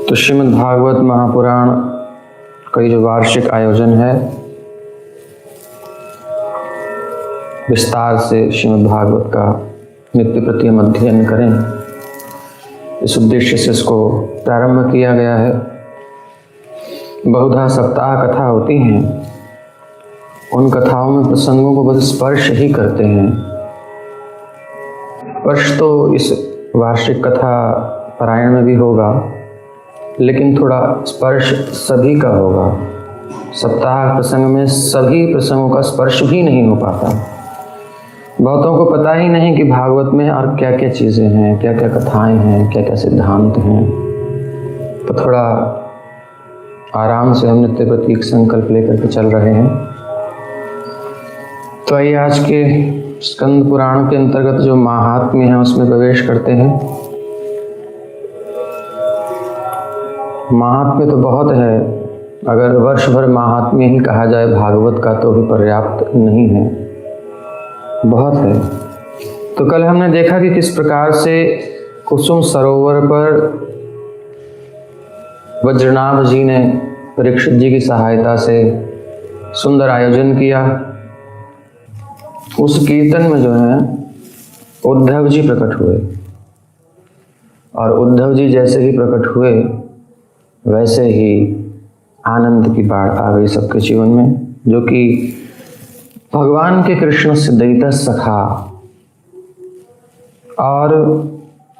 तो श्रीमद् भागवत महापुराण का जो वार्षिक आयोजन है, विस्तार से श्रीमद् भागवत का नित्य प्रति हम अध्ययन करें, इस उद्देश्य से इसको प्रारंभ किया गया है। बहुधा सप्ताह कथा होती हैं, उन कथाओं में प्रसंगों को बस स्पर्श ही करते हैं। स्पर्श तो इस वार्षिक कथा पारायण में भी होगा, लेकिन थोड़ा स्पर्श सभी का होगा। सप्ताह प्रसंग में सभी प्रसंगों का स्पर्श भी नहीं हो पाता। बहुतों को पता ही नहीं कि भागवत में और क्या क्या चीज़ें हैं, क्या क्या कथाएं हैं, क्या क्या सिद्धांत हैं। तो थोड़ा आराम से हम नित्य प्रति एक संकल्प लेकर के चल रहे हैं। तो आइए आज के स्कंद पुराण के अंतर्गत जो महात्म्य है उसमें प्रवेश करते हैं। महात्म्य तो बहुत है, अगर वर्ष भर महात्म्य ही कहा जाए भागवत का तो भी पर्याप्त नहीं है, बहुत है। तो कल हमने देखा कि किस प्रकार से कुसुम सरोवर पर वज्रनाभ जी ने परीक्षित जी की सहायता से सुंदर आयोजन किया। उस कीर्तन में जो है उद्धव जी प्रकट हुए, और उद्धव जी जैसे ही प्रकट हुए वैसे ही आनंद की बाढ़ आ गई सबके जीवन में, जो कि भगवान के कृष्ण से दैत्य सखा। और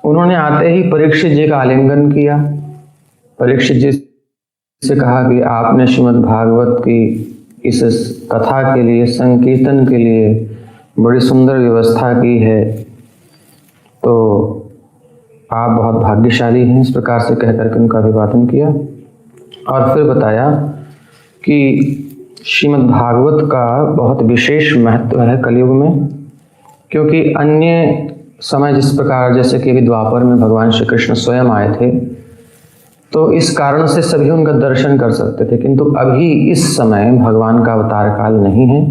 उन्होंने आते ही परीक्षित जी का आलिंगन किया। परीक्षित जी से कहा कि आपने श्रीमद् भागवत की इस कथा के लिए, संकीर्तन के लिए बड़ी सुंदर व्यवस्था की है, तो आप बहुत भाग्यशाली हैं। इस प्रकार से कहकर के उनका अभिवादन किया और फिर बताया कि श्रीमद् भागवत का बहुत विशेष महत्व है कलयुग में, क्योंकि अन्य समय जिस प्रकार, जैसे कि अभी द्वापर में भगवान श्री कृष्ण स्वयं आए थे, तो इस कारण से सभी उनका दर्शन कर सकते थे, किंतु अभी इस समय भगवान का अवतार काल नहीं है।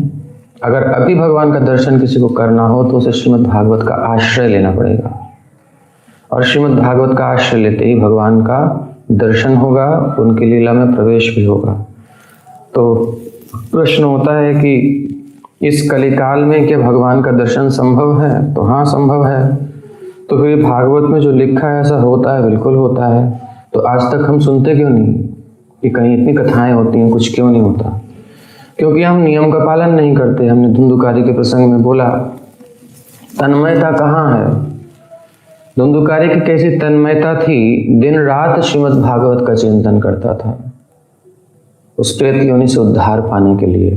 अगर अभी भगवान का दर्शन किसी को करना हो तो उसे श्रीमद् भागवत का आश्रय लेना पड़ेगा, और श्रीमद् भागवत का आश्रय लेते ही भगवान का दर्शन होगा, उनकी लीला में प्रवेश भी होगा। तो प्रश्न होता है कि इस कलिकाल में क्या भगवान का दर्शन संभव है? तो हाँ, संभव है। तो फिर भागवत में जो लिखा है ऐसा होता है? बिल्कुल होता है। तो आज तक हम सुनते क्यों नहीं कि कहीं इतनी कथाएं होती हैं, कुछ क्यों नहीं होता? क्योंकि हम नियम का पालन नहीं करते। हमने धुंधुकारी के प्रसंग में बोला, तन्मयता कहाँ है? धुंधुकारी की कैसी तन्मयता थी, दिन रात श्रीमद् भागवत का चिंतन करता था उस प्रेत योनि से उद्धार पाने के लिए।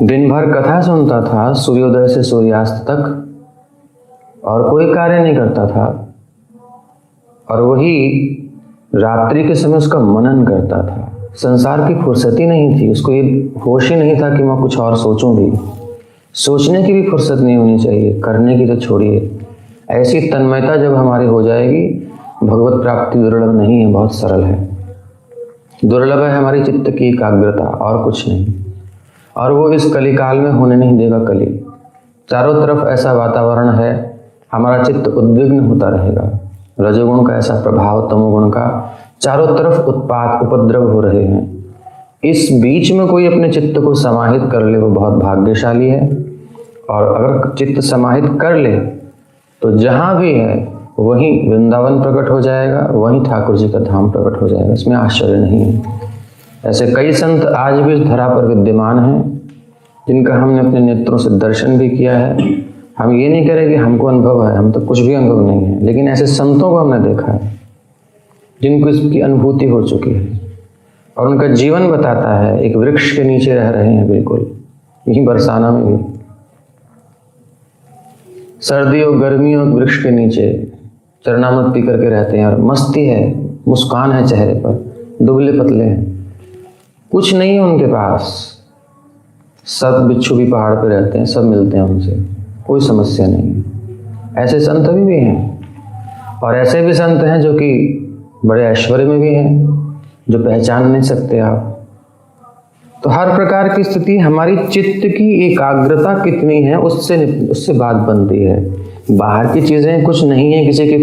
दिन भर कथा सुनता था सूर्योदय से सूर्यास्त तक, और कोई कार्य नहीं करता था, और वही रात्रि के समय उसका मनन करता था। संसार की फुर्सत ही नहीं थी, उसको ये होश ही नहीं था कि मैं कुछ और सोचूं भी। सोचने की भी फुर्सत नहीं होनी चाहिए, करने की तो छोड़िए। ऐसी तन्मयता जब हमारी हो जाएगी, भगवत प्राप्ति दुर्लभ नहीं है, बहुत सरल है। दुर्लभ है हमारी चित्त की एकाग्रता, और कुछ नहीं। और वो इस कलिकाल में होने नहीं देगा। कली चारों तरफ ऐसा वातावरण है, हमारा चित्त उद्विग्न होता रहेगा। रजोगुण का ऐसा प्रभाव, तमोगुण का, चारों तरफ उत्पात उपद्रव हो रहे हैं। इस बीच में कोई अपने चित्त को समाहित कर ले वो बहुत भाग्यशाली है। और अगर चित्त समाहित कर ले तो जहाँ भी है वहीं वृंदावन प्रकट हो जाएगा, वहीं ठाकुर जी का धाम प्रकट हो जाएगा। इसमें आश्चर्य नहीं है। ऐसे कई संत आज भी इस धरा पर विद्यमान हैं, जिनका हमने अपने नेत्रों से दर्शन भी किया है। हम ये नहीं करें कि हमको अनुभव है, हम तो कुछ भी अनुभव नहीं है, लेकिन ऐसे संतों को हमने देखा है जिनको इसकी अनुभूति हो चुकी है, और उनका जीवन बताता है। एक वृक्ष के नीचे रह रहे हैं, बिल्कुल यहीं बरसाना में भी, सर्दियों गर्मियों वृक्ष के नीचे चरणामृत पी करके रहते हैं, और मस्ती है, मुस्कान है चेहरे पर, दुबले पतले हैं, कुछ नहीं है उनके पास। सब बिच्छू भी पहाड़ पे रहते हैं, सब मिलते हैं उनसे, कोई समस्या नहीं है। ऐसे संत भी हैं, और ऐसे भी संत हैं जो कि बड़े ऐश्वर्य में भी हैं, जो पहचान नहीं सकते आप। तो हर प्रकार की स्थिति हमारी चित्त की एकाग्रता कितनी है उससे बात बनती है। बाहर की चीज़ें कुछ नहीं है किसी के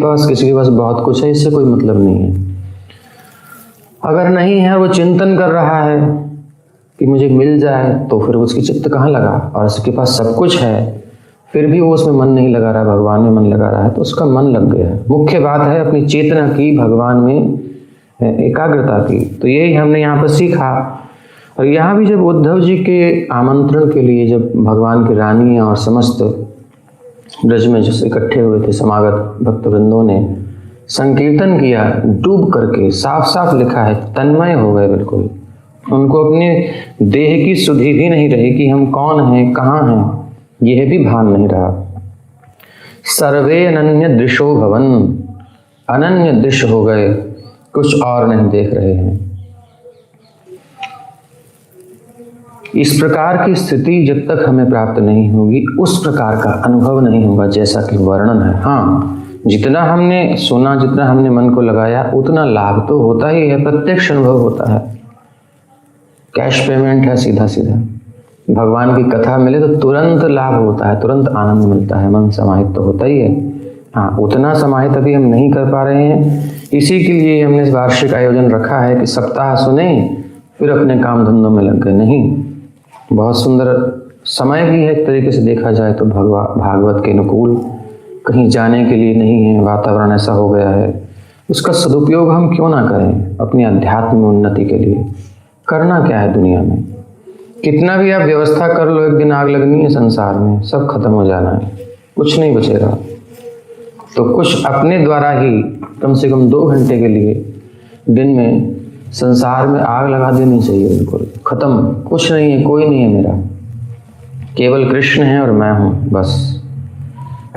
पास बहुत कुछ है, इससे कोई मतलब नहीं है। अगर नहीं है, वो चिंतन कर रहा है कि मुझे मिल जाए, तो फिर उसकी चित्त कहाँ लगा। और उसके पास सब कुछ है फिर भी वो उसमें मन नहीं लगा रहा, भगवान में मन लगा रहा है, तो उसका मन लग गया है। मुख्य बात है अपनी चेतना की भगवान में एकाग्रता की। तो यही हमने यहाँ पर सीखा। और यहाँ भी जब उद्धव जी के आमंत्रण के लिए जब भगवान की रानी और समस्त ब्रज में जो इकट्ठे हुए थे समागत भक्तवृंदों ने संकीर्तन किया, डूब करके, साफ साफ लिखा है तन्मय हो गए बिल्कुल। उनको अपने देह की सुधि भी नहीं रही कि हम कौन हैं, कहाँ हैं, यह भी भान नहीं रहा। सर्वे अनन्य दृशो भवन, अनन्य दृश्य हो गए, कुछ और नहीं देख रहे हैं। इस प्रकार की स्थिति जब तक हमें प्राप्त नहीं होगी, उस प्रकार का अनुभव नहीं होगा जैसा कि वर्णन है। हाँ, जितना हमने सुना, जितना हमने मन को लगाया, उतना लाभ तो होता ही है, प्रत्यक्ष अनुभव होता है। कैश पेमेंट है सीधा सीधा। भगवान की कथा मिले तो तुरंत लाभ होता है, तुरंत आनंद मिलता है, मन समाहित तो होता ही है। हाँ, उतना समाहित अभी हम नहीं कर पा रहे हैं। इसी के लिए हमने इस वार्षिक आयोजन रखा है कि सप्ताह सुने फिर अपने काम धंधों में लग गए। नहीं, बहुत सुंदर समय भी है एक तरीके से देखा जाए तो भागवत के अनुकूल। कहीं जाने के लिए नहीं है, वातावरण ऐसा हो गया है, उसका सदुपयोग हम क्यों ना करें अपनी अध्यात्म उन्नति के लिए। करना क्या है दुनिया में, कितना भी आप व्यवस्था कर लो, एक दिन आग लगनी है संसार में, सब खत्म हो जाना है, कुछ नहीं बचेगा। तो कुछ अपने द्वारा ही कम से कम 2 घंटे के लिए दिन में संसार में आग लगा देनी चाहिए, बिल्कुल खत्म, कुछ नहीं है, कोई नहीं है मेरा, केवल कृष्ण है और मैं हूँ, बस।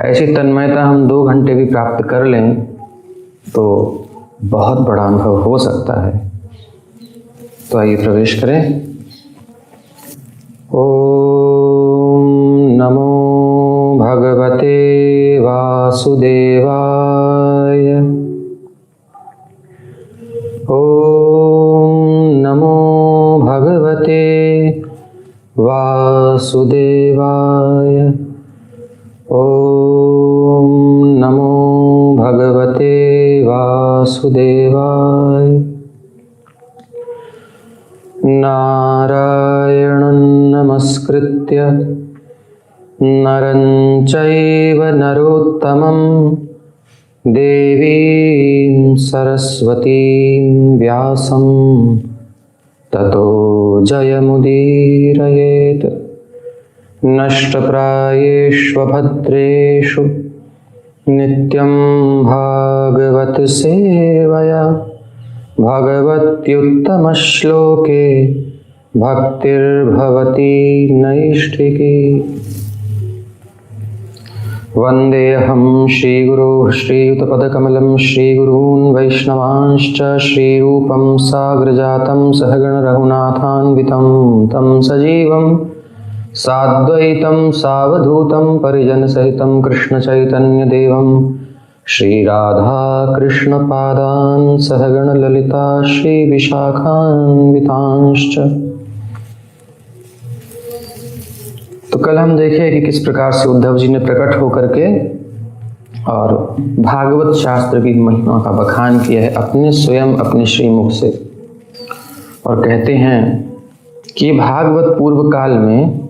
ऐसी तन्मयता हम 2 घंटे भी प्राप्त कर लें तो बहुत बड़ा अनुभव हो सकता है। तो आइए प्रवेश करें। ओम नमो भगवते वासुदेवाय। ओम नमो भगवते वासुदेवाय। ओम नमो भगवते वासुदेवाय। नारायणं नमस्कृत्य नरं चैव नरोत्तमं देवीं सरस्वतीं व्यासं ततो जयमुदीरयेत्। नष्टप्रायेष्वभद्रेषु नित्यं भागवत सेवया भगवत्युत्तमश्लोके भक्तिर्भवति नैष्ठिकी। वन्देऽहं श्रीगुरोः श्रीयुतपदकमलं श्रीगुरून् वैष्णवांश्च श्रीरूपं साग्रजातं सहगणरघुनाथान्वितं तं सजीवं साद्वैतं सावधूतं परिजनसहितं कृष्णचैतन्यदेवं श्रीराधा कृष्णपादान् सहगण ललिता श्रीविशाखान्वितांश्च। तो कल हम देखे कि किस प्रकार से उद्धव जी ने प्रकट होकर के और भागवत शास्त्र की महिमा का बखान किया है अपने स्वयं अपने श्रीमुख से, और कहते हैं कि भागवत पूर्व काल में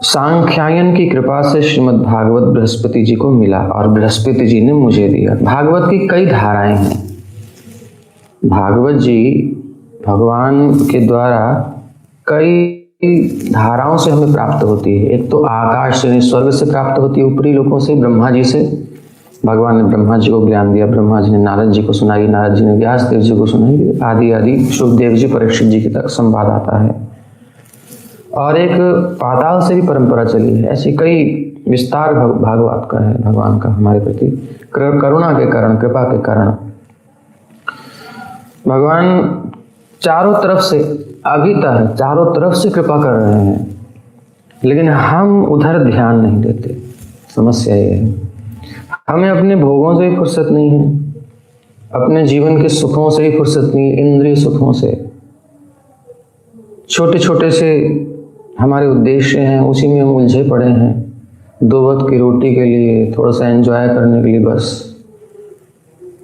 सांख्यायन की कृपा से श्रीमद् भागवत बृहस्पति जी को मिला और बृहस्पति जी ने मुझे दिया। भागवत की कई धाराएं हैं। भागवत जी भगवान के द्वारा कई धाराओं से हमें प्राप्त होती है। एक तो आकाश यानी स्वर्ग से प्राप्त होती है, ऊपरी लोकों से, ब्रह्मा जी से। भगवान ने ब्रह्मा जी को ज्ञान दिया, ब्रह्मा जी ने नारद जी को सुनाई, नारद जी ने व्यास देव जी को सुनाई, आदि आदि सुखदेव जी परीक्षित जी की तक संवाद आता है। और एक पाताल से भी परंपरा चली है। ऐसी कई विस्तार भागवत का है भगवान का हमारे प्रति, करुणा के कारण, कृपा के कारण। भगवान चारों तरफ से अभिता है, चारों तरफ से कृपा कर रहे हैं, लेकिन हम उधर ध्यान नहीं देते। समस्या ये है, हमें अपने भोगों से ही फुर्सत नहीं है, अपने जीवन के सुखों से ही फुर्सत नहीं है, इंद्रिय सुखों से। छोटे छोटे से हमारे उद्देश्य हैं, उसी में हम उलझे पड़े हैं। 2 वक्त की रोटी के लिए, थोड़ा सा एंजॉय करने के लिए बस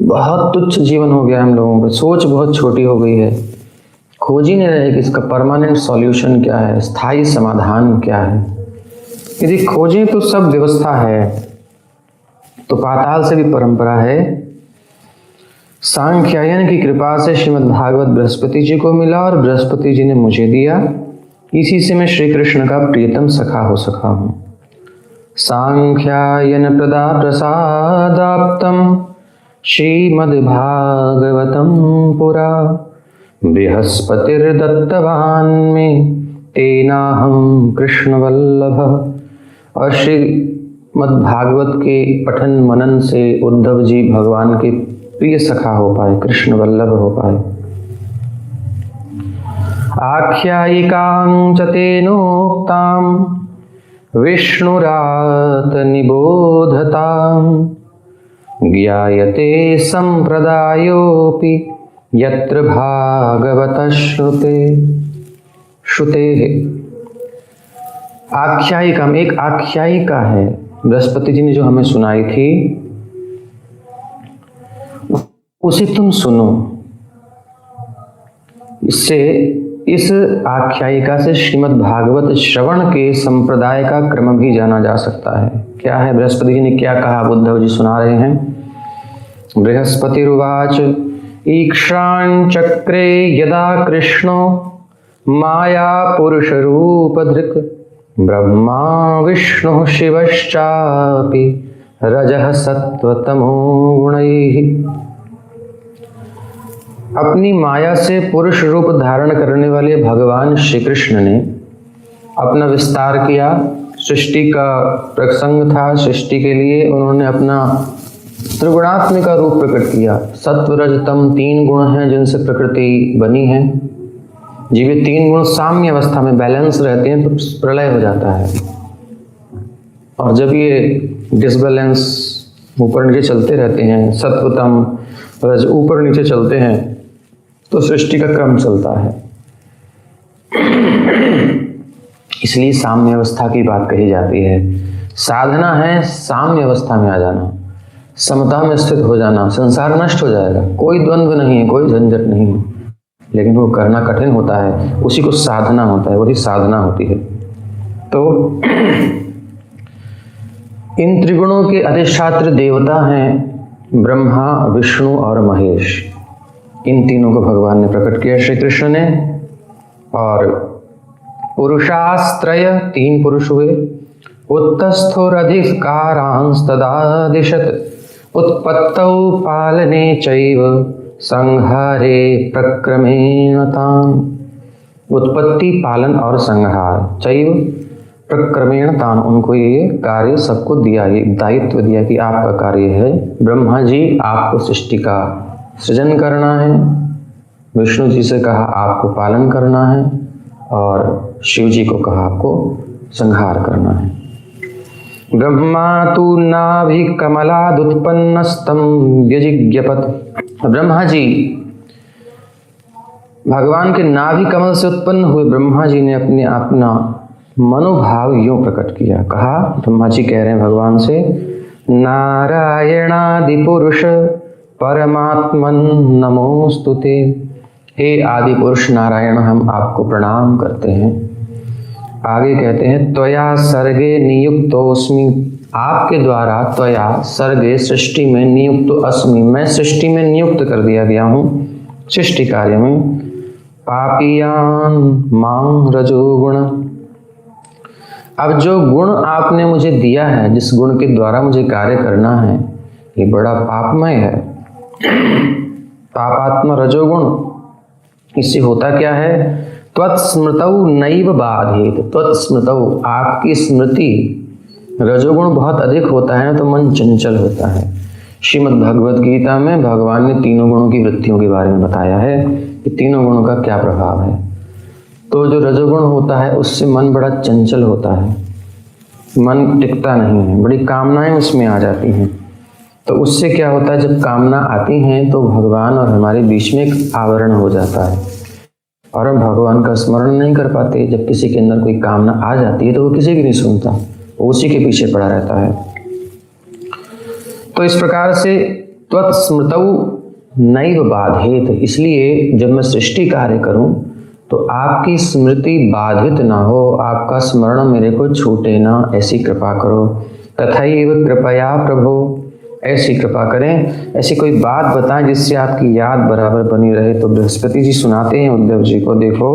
बहुत तुच्छ जीवन हो गया हम लोगों का, सोच बहुत छोटी हो गई है। खोज ही नहीं रहे कि इसका परमानेंट सॉल्यूशन क्या है, स्थायी समाधान क्या है। यदि खोजें तो सब व्यवस्था है, तो पाताल से भी परंपरा है। सांख्यायन की कृपा से श्रीमद् भागवत बृहस्पति जी को मिला और बृहस्पति जी ने मुझे दिया। इसी से मैं श्री कृष्ण का प्रियतम सखा हो सका हूँ। सांख्यायन प्रदा प्रसादाप्तम श्रीमद् भागवतम पुरा बृहस्पतिर्दत्तवान् मे तेनाहं कृष्ण वल्लभ। और श्रीमद् भागवत के पठन मनन से उद्धव जी भगवान के प्रिय सखा हो पाए, कृष्ण वल्लभ हो पाए। आख्यायिकां च तेनोक्तां विष्णुरात निबोधतां ज्ञायते संप्रदायोऽपि यत्र भागवत श्रुते। आख्यायिका में एक आख्यायिका है, बृहस्पति जी ने जो हमें सुनाई थी उसे तुम सुनो। इससे इस आख्यायिका से श्रीमद् भागवत श्रवण के संप्रदाय का क्रम भी जाना जा सकता है। क्या है, बृहस्पति जी ने क्या कहा, उद्धव जी सुना रहे हैं। बृहस्पतिरुवाच ईक्षां चक्रे यदा कृष्णो माया पुरुष रूपधृक् ब्रह्मा विष्णु शिवश्चापि रजः सत्वतमो गुणैः। अपनी माया से पुरुष रूप धारण करने वाले भगवान श्री कृष्ण ने अपना विस्तार किया। सृष्टि का प्रसंग था, सृष्टि के लिए उन्होंने अपना त्रिगुणात्मिक रूप प्रकट किया। सत्व रज तम 3 गुण हैं जिनसे प्रकृति बनी है। जब ये 3 गुण साम्य अवस्था में बैलेंस रहते हैं तो प्रलय हो जाता है, और जब ये डिसबैलेंस ऊपर नीचे चलते रहते हैं, सत्वतम रज ऊपर नीचे चलते हैं, तो सृष्टि का क्रम चलता है। इसलिए साम्य अवस्था की बात कही जाती है। साधना है साम्य अवस्था में आ जाना, समता में स्थित हो जाना। संसार नष्ट हो जाएगा, कोई द्वंद्व नहीं है, कोई झंझट नहीं है, लेकिन वो करना कठिन होता है, उसी को साधना होता है, वही साधना होती है। तो इन त्रिगुणों के अधिष्ठात्र देवता हैं ब्रह्मा, विष्णु और महेश। इन तीनों को भगवान ने प्रकट किया, श्री कृष्ण ने। और पुरुषास्त्रय 3 पुरुष हुए। उत्तस्थोरधिकारांस्तदादिशत् उत्पत्तौ पालने चैव संहारे प्रक्रमेण तान्। उत्पत्ति, पालन और संहार, चैव प्रक्रमेण तान्, उनको ये कार्य सबको दिया, ये दायित्व दिया कि आपका कार्य है। ब्रह्मा जी आपको सृष्टि का सृजन करना है, विष्णु जी से कहा आपको पालन करना है, और शिव जी को कहा आपको संहार करना है। ब्रह्मा तु नाभि कमलादुत्पन्नस्तं व्यजिज्ञपत्। ब्रह्मा जी भगवान के नाभि कमल से उत्पन्न हुए ब्रह्मा जी ने अपना मनोभाव यूं प्रकट किया। कहा, ब्रह्मा जी कह रहे हैं भगवान से, नारायणादि पुरुष परमात्मन नमोस्तुते। हे आदि पुरुष नारायण, हम आपको प्रणाम करते हैं। आगे कहते हैं, त्वया सर्गे नियुक्तोऽस्मि। आपके द्वारा त्वया सर्गे सृष्टि में नियुक्तो अस्मि, मैं सृष्टि में नियुक्त कर दिया गया हूँ, सृष्टि कार्य में। पापियान मां रजोगुण। अब जो गुण आपने मुझे दिया है, जिस गुण के द्वारा मुझे कार्य करना है, ये बड़ा पापमय है। पापात्मा रजोगुण। इससे होता क्या है, त्वत्स्मृतौ नैव बाधेत। त्वत्स्मृतौ, आपकी स्मृति, रजोगुण बहुत अधिक होता है तो मन चंचल होता है। श्रीमद् भगवद गीता में भगवान ने 3 गुणों की वृत्तियों के बारे में बताया है कि 3 गुणों का क्या प्रभाव है। तो जो रजोगुण होता है उससे मन बड़ा चंचल होता है, मन टिकता नहीं है, बड़ी कामनाएं उसमें आ जाती हैं। तो उससे क्या होता है, जब कामना आती हैं तो भगवान और हमारे बीच में एक आवरण हो जाता है और हम भगवान का स्मरण नहीं कर पाते। जब किसी के अंदर कोई कामना आ जाती है तो वो किसी की नहीं सुनता, वो उसी के पीछे पड़ा रहता है। तो इस प्रकार से त्वत्स्मृतौ नैव बाधेत, इसलिए जब मैं सृष्टि कार्य करूं तो आपकी स्मृति बाधित ना हो, आपका स्मरण मेरे को छूटे ना, ऐसी कृपा करो। तथैव कृपया प्रभो, ऐसी कृपा करें, ऐसी कोई बात बताएं जिससे आपकी याद बराबर बनी रहे। तो बृहस्पति जी सुनाते हैं उद्धव जी को, देखो,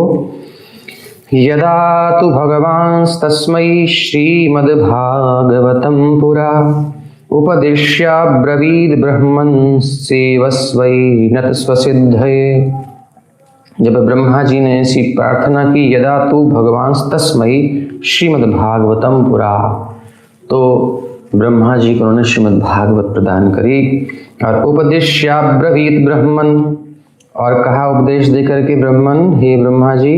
यदा तु भगवांस्तस्मै श्रीमद्भागवतं पुरा उपदिश्याब्रवीद् ब्रह्मन् सेवस्वै नतस्वसिद्धये। जब ब्रह्मा जी ने ऐसी प्रार्थना की, यदा तु भगवांस्तस्मै श्रीमद्भागवतं पुरा, तो ब्रह्मा जी को उन्होंने श्रीमद् भागवत प्रदान करी। और उपदेश्याब्रवीत ब्रह्मन, और कहा उपदेश देकर के ब्रह्मन, हे ब्रह्मा जी,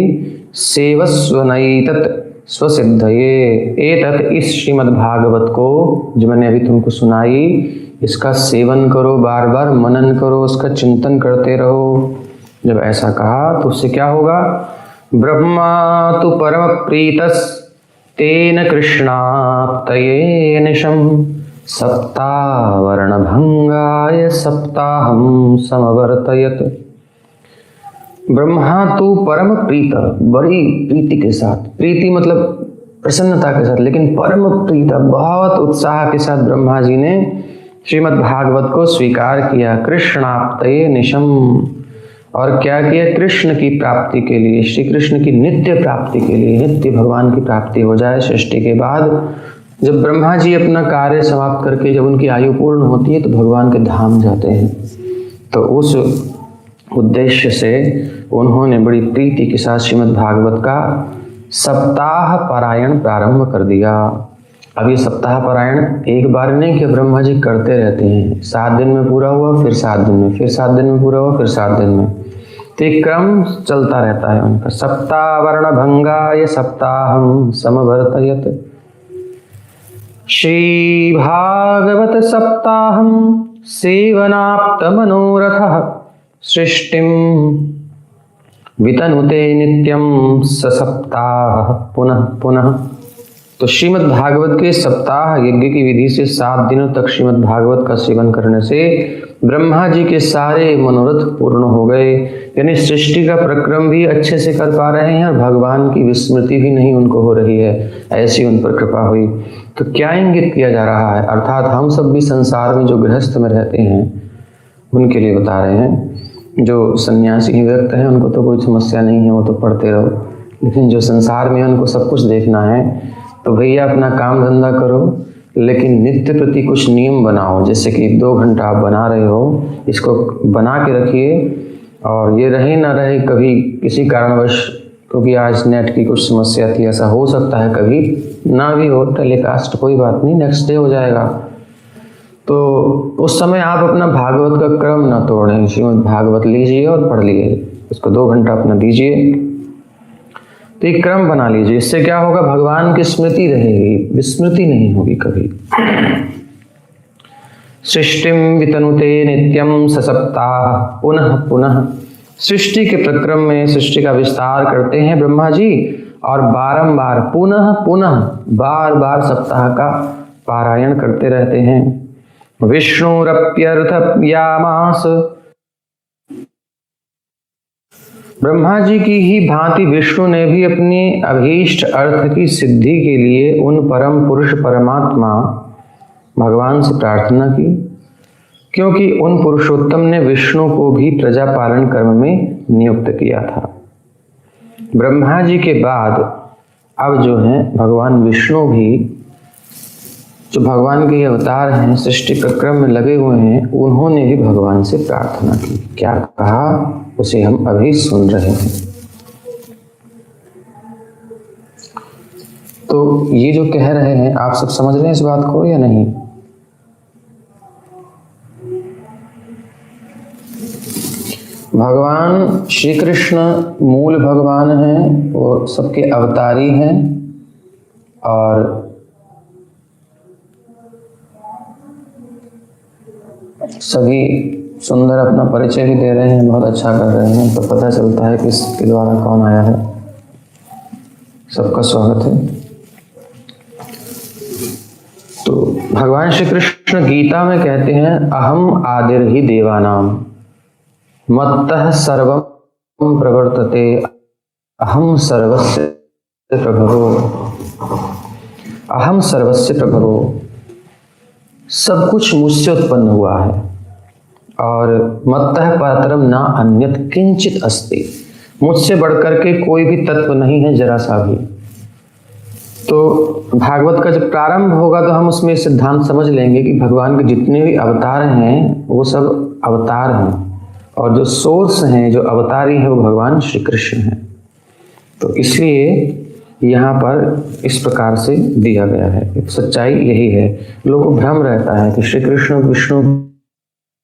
सेवस्वनैतत् स्वसिद्धये, एतत्, इस श्रीमद् भागवत को जो मैंने अभी तुमको सुनाई, इसका सेवन करो, बार बार मनन करो, उसका चिंतन करते रहो। जब ऐसा कहा तो उससे क्या होगा? ब्रह्मा तु परम प्रीतस् तेन कृष्णाप्तये निशम सप्तावरण भंगाय सप्ताहम समवर्तयत। ब्रह्मा तु परम प्रीत, बड़ी प्रीति के साथ, प्रीति मतलब प्रसन्नता के साथ, लेकिन परम प्रीत, बहुत उत्साह के साथ ब्रह्मा जी ने श्रीमद् भागवत को स्वीकार किया। कृष्णाप्तये निशम, और क्या किया? कृष्ण की प्राप्ति के लिए, श्री कृष्ण की नित्य प्राप्ति के लिए, नित्य भगवान की प्राप्ति हो जाए सृष्टि के बाद। जब ब्रह्मा जी अपना कार्य समाप्त करके जब उनकी आयु पूर्ण होती है तो भगवान के धाम जाते हैं। तो उस उद्देश्य से उन्होंने बड़ी प्रीति के साथ श्रीमद् भागवत का सप्ताह पारायण प्रारंभ कर दिया। अब ये सप्ताह पारायण एक बार नहीं कि ब्रह्मा जी करते रहते हैं, 7 दिन में पूरा हुआ, फिर 7 दिन में, फिर 7 दिन में पूरा हुआ, फिर 7 दिन में, तो एक क्रम चलता रहता है उनका। सप्तावरण भंगाय सप्ताहम समवर्तयत, श्री भागवत सप्ताहम सेवनाप्त मनोरथ सृष्टिम वितनुते नित्यम ससप्ताह पुनः पुनः। तो श्रीमद् भागवत के सप्ताह यज्ञ की विधि से 7 दिनों तक श्रीमद् भागवत का सेवन करने से ब्रह्मा जी के सारे मनोरथ पूर्ण हो गए, यानी सृष्टि का प्रक्रम भी अच्छे से कर पा रहे हैं और भगवान की विस्मृति भी नहीं उनको हो रही है, ऐसी उन पर कृपा हुई। तो क्या इंगित किया जा रहा है? अर्थात हम सब भी संसार में जो गृहस्थ में रहते हैं उनके लिए बता रहे हैं। जो सन्यासी ही व्यक्त हैं उनको तो कोई समस्या नहीं है, वो तो पढ़ते रहो, लेकिन जो संसार में उनको सब कुछ देखना है तो भैया अपना काम धंधा करो, लेकिन नित्य प्रति कुछ नियम बनाओ। जैसे कि 2 घंटा आप बना रहे हो, इसको बना के रखिए, और ये रहे ना रहे कभी किसी कारणवश, क्योंकि आज नेट की कुछ समस्या थी, ऐसा हो सकता है कभी ना भी हो टेलीकास्ट, कोई बात नहीं, नेक्स्ट डे हो जाएगा। तो उस समय आप अपना भागवत का क्रम ना तोड़ें, श्रीमद् भागवत लीजिए और पढ़ लिए, उसको 2 घंटा अपना दीजिए, तो एक क्रम बना लीजिए। इससे क्या होगा? भगवान की स्मृति रहेगी, विस्मृति नहीं होगी कभी। सृष्टिम वितनुते नित्यम ससप्ताह पुनः पुनः, सृष्टि के प्रक्रम में सृष्टि का विस्तार करते हैं ब्रह्मा जी, और बारंबार पुनः पुनः बार बार सप्ताह का पारायण करते रहते हैं। विष्णुरप्यर्थ यामास, ब्रह्मा जी की ही भांति विष्णु ने भी अपनी अभीष्ट अर्थ की सिद्धि के लिए उन परम पुरुष परमात्मा भगवान से प्रार्थना की, क्योंकि उन पुरुषोत्तम ने विष्णु को भी प्रजा पालन कर्म में नियुक्त किया था। ब्रह्मा जी के बाद अब जो है भगवान विष्णु भी, जो भगवान के अवतार हैं, सृष्टि प्रक्रम में लगे हुए हैं, उन्होंने भी भगवान से प्रार्थना की। क्या कहा उसे हम अभी सुन रहे हैं। तो ये जो कह रहे हैं, आप सब समझ रहे हैं इस बात को या नहीं? भगवान श्री कृष्ण मूल भगवान हैं, वो सबके अवतारी हैं, और सभी सुंदर अपना परिचय भी दे रहे हैं, बहुत अच्छा कर रहे हैं, तो पता चलता है कि इसके द्वारा कौन आया है। सबका स्वागत है। तो भगवान श्री कृष्ण गीता में कहते हैं, अहम आदिर ही देवानाम मत्तः सर्वं प्रवर्तते अहम सर्वस्य प्रभवो। अहम सर्वस्य प्रभवो, सब कुछ मुझसे उत्पन्न हुआ है और मत्तः परतरम न अन्यत् किंचित अस्ति, मुझसे बढ़कर के कोई भी तत्व नहीं है, जरा सा भी। तो भागवत का जब प्रारंभ होगा तो हम उसमें सिद्धांत समझ लेंगे कि भगवान के जितने भी अवतार हैं वो सब अवतार हैं और जो सोर्स हैं, जो अवतारी हैं, वो भगवान श्री कृष्ण हैं। तो इसलिए यहाँ पर इस प्रकार से दिया गया है। सच्चाई यही है। लोगों को भ्रम रहता है कि श्री कृष्ण विष्णु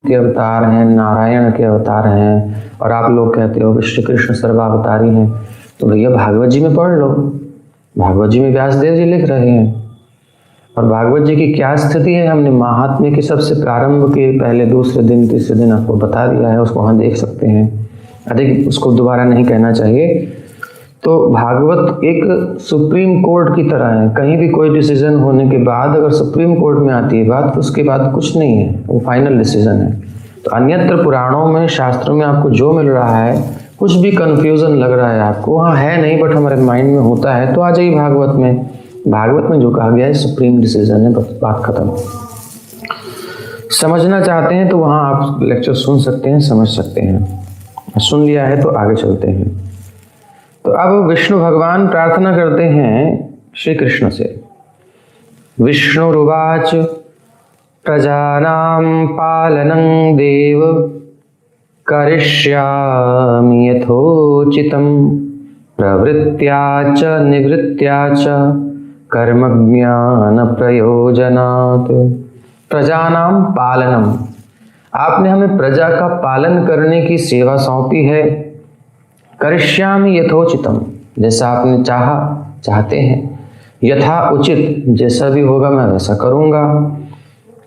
के अवतार हैं, नारायण के अवतार हैं, और आप लोग कहते हो कि श्री कृष्ण सर्वावतारी हैं। तो भैया भागवत जी में पढ़ लो, भागवत जी में व्यासदेव जी लिख रहे हैं। और भागवत जी की क्या स्थिति है हमने महात्म्य के सबसे प्रारंभ के पहले दूसरे दिन तीसरे दिन आपको बता दिया है, उसको वहाँ देख सकते हैं। अधिक उसको दोबारा नहीं कहना चाहिए। तो भागवत एक सुप्रीम कोर्ट की तरह है। कहीं भी कोई डिसीजन होने के बाद अगर सुप्रीम कोर्ट में आती है बात, तो उसके बाद कुछ नहीं है, वो फाइनल डिसीजन है। तो अन्यत्र पुराणों में, शास्त्रों में आपको जो मिल रहा है, कुछ भी कंफ्यूजन लग रहा है आपको, वहाँ है नहीं बट हमारे माइंड में होता है, तो आ जाइए भागवत में। भागवत में जो कहा गया है सुप्रीम डिसीजन है, बात खत्म। समझना चाहते हैं तो वहाँ आप लेक्चर सुन सकते हैं, समझ सकते हैं। सुन लिया है तो आगे चलते हैं। तो अब विष्णु भगवान प्रार्थना करते हैं श्री कृष्ण से। विष्णुरुवाच प्रजानां पालनं देव करिष्यामि यथोचितं प्रवृत्त्या च निवृत्त्या च कर्मज्ञान प्रयोजनात्। प्रजानां पालनम, आपने हमें प्रजा का पालन करने की सेवा सौंपी है। करिष्यामि यथोचितम, जैसा आपने चाहते हैं। यथा उचित, जैसा भी होगा मैं वैसा करूँगा।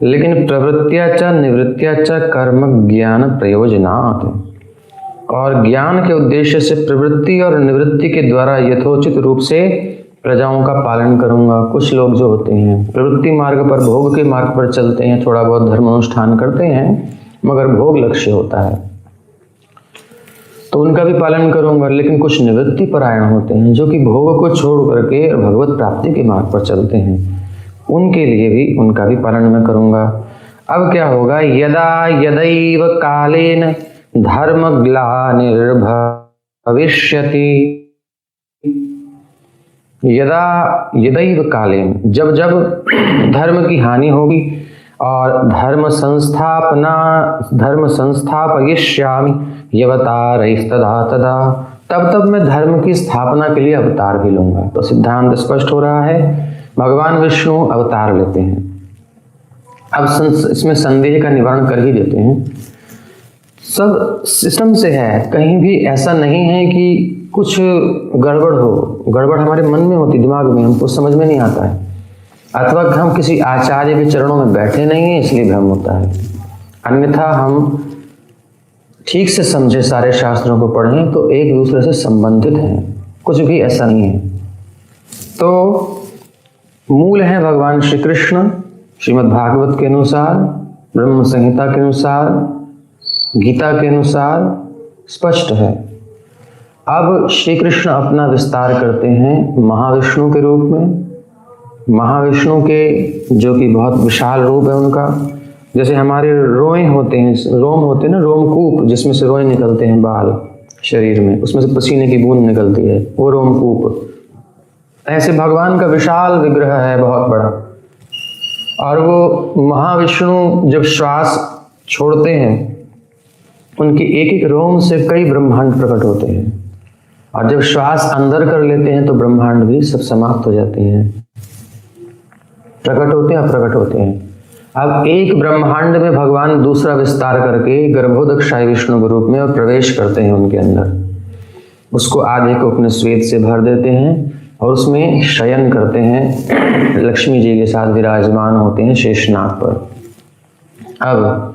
लेकिन प्रवृत्त्या च निवृत्त्या च कर्म ज्ञान प्रयोजनात्, और ज्ञान के उद्देश्य से प्रवृत्ति और निवृत्ति के द्वारा यथोचित रूप से प्रजाओं का पालन करूँगा। कुछ लोग जो होते हैं प्रवृत्ति मार्ग पर, भोग के मार्ग पर चलते हैं, थोड़ा बहुत धर्म अनुष्ठान करते हैं मगर भोग लक्ष्य होता है, तो उनका भी पालन करूंगा। लेकिन कुछ निवृत्ति परायण होते हैं जो कि भोग को छोड़ करके भगवत प्राप्ति के मार्ग पर चलते हैं, उनके लिए भी उनका भी पालन मैं करूंगा। अब क्या होगा? यदा यदैव कालेन धर्म ग्लानिर्भविष्यति। यदा यदैव कालेन, जब जब धर्म की हानि होगी और धर्म संस्थापयिष्यामि यवतारैस्तदा तदा, तब तब मैं धर्म की स्थापना के लिए अवतार भी लूंगा। तो सिद्धांत स्पष्ट हो रहा है, भगवान विष्णु अवतार लेते हैं। अब इसमें संदेह का निवारण कर ही देते हैं। सब सिस्टम से है, कहीं भी ऐसा नहीं है कि कुछ गड़बड़ हो। गड़बड़ हमारे मन में होती, दिमाग में, हमको समझ में नहीं आता है, अथवा हम किसी आचार्य के चरणों में बैठे नहीं हैं इसलिए भ्रम होता है। अन्यथा हम ठीक से समझे, सारे शास्त्रों को पढ़ें तो एक दूसरे से संबंधित हैं, कुछ भी ऐसा नहीं है। तो मूल है भगवान श्री कृष्ण। श्रीमद् भागवत के अनुसार, ब्रह्म संहिता के अनुसार, गीता के अनुसार स्पष्ट है। अब श्री कृष्ण अपना विस्तार करते हैं महाविष्णु के रूप में। महाविष्णु के जो कि बहुत विशाल रूप है उनका, जैसे हमारे रोए होते हैं, रोम होते हैं ना, रोमकूप, जिसमें से रोए निकलते हैं बाल शरीर में, उसमें से पसीने की बूंद निकलती है, वो रोमकूप। ऐसे भगवान का विशाल विग्रह है, बहुत बड़ा। और वो महाविष्णु जब श्वास छोड़ते हैं, उनके एक एक रोम से कई ब्रह्मांड प्रकट होते हैं, और जब श्वास अंदर कर लेते हैं तो ब्रह्मांड भी सब समाप्त हो जाते हैं, प्रकट होते हैं, अप्रकट होते हैं। अब एक ब्रह्मांड में भगवान दूसरा विस्तार करके गर्भोदक्षाय विष्णु के रूप में और प्रवेश करते हैं उनके अंदर। उसको आधे को अपने श्वेत से भर देते हैं और उसमें शयन करते हैं, लक्ष्मी जी के साथ विराजमान होते हैं शेषनाग पर। अब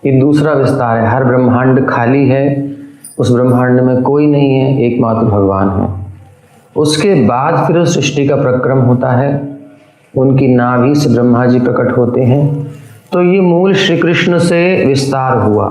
ये दूसरा विस्तार है, हर ब्रह्मांड खाली है, उस ब्रह्मांड में कोई नहीं है, एकमात्र भगवान है। उसके बाद फिर सृष्टि का प्रक्रम होता है, उनकी नाभि से ब्रह्मा जी प्रकट होते हैं। तो ये मूल श्री कृष्ण से विस्तार हुआ,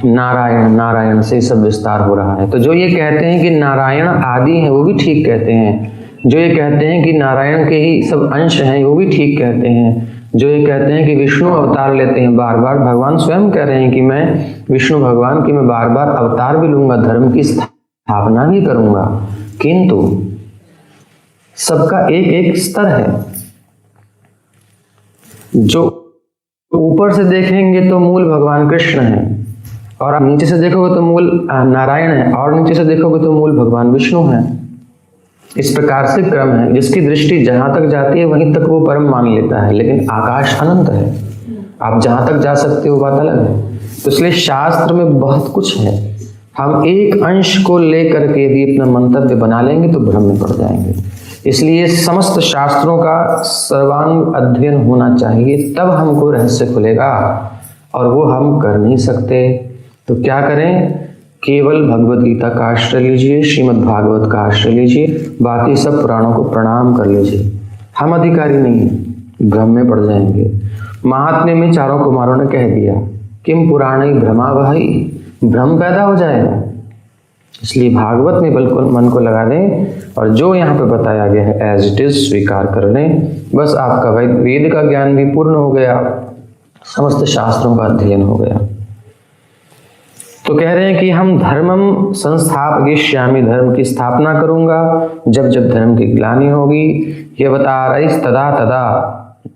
नारायण नारायण से सब विस्तार हो रहा है। तो जो ये कहते हैं कि नारायण आदि हैं वो भी ठीक कहते हैं, जो ये कहते हैं कि नारायण के ही सब अंश हैं वो भी ठीक कहते हैं, जो ये कहते हैं कि विष्णु अवतार लेते हैं बार बार, भगवान स्वयं कह रहे हैं कि मैं विष्णु भगवान की मैं बार बार अवतार भी लूंगा, धर्म की स्थापना भी करूंगा। किंतु सबका एक एक स्तर है। जो ऊपर से देखेंगे तो मूल भगवान कृष्ण है, और आप नीचे से देखोगे तो मूल नारायण है, और नीचे से देखोगे तो मूल भगवान विष्णु है। इस प्रकार से क्रम है। जिसकी दृष्टि जहां तक जाती है वहीं तक वो परम मान लेता है, लेकिन आकाश अनंत है, आप जहां तक जा सकते हो बात अलग है। तो इसलिए शास्त्र में बहुत कुछ है, हम एक अंश को लेकर के यदि अपना मंतव्य बना लेंगे तो भ्रम में पड़ जाएंगे। इसलिए समस्त शास्त्रों का सर्वांग अध्ययन होना चाहिए, तब हमको रहस्य खुलेगा, और वो हम कर नहीं सकते। तो क्या करें? केवल भगवद गीता का आश्रय लीजिए, श्रीमद् भागवत का आश्रय लीजिए, बाकी सब पुराणों को प्रणाम कर लीजिए। हम अधिकारी नहीं हैं, भ्रम में पड़ जाएंगे। महात्म्य में चारों कुमारों ने कह दिया, किम पुराणी भ्रमावहै, भ्रम पैदा हो जाएगा। इसलिए भागवत में बिल्कुल मन को लगा दें, और जो यहाँ पे बताया गया है एज इट इज स्वीकार कर लें। बस आपका वेद का ज्ञान भी पूर्ण हो गया, समस्त शास्त्रों का अध्ययन हो गया। तो कह रहे हैं कि हम धर्मम संस्थापयिष्यामि, धर्म की स्थापना करूंगा जब जब धर्म की ग्लानि होगी। ये अवतारैः तदा तदा,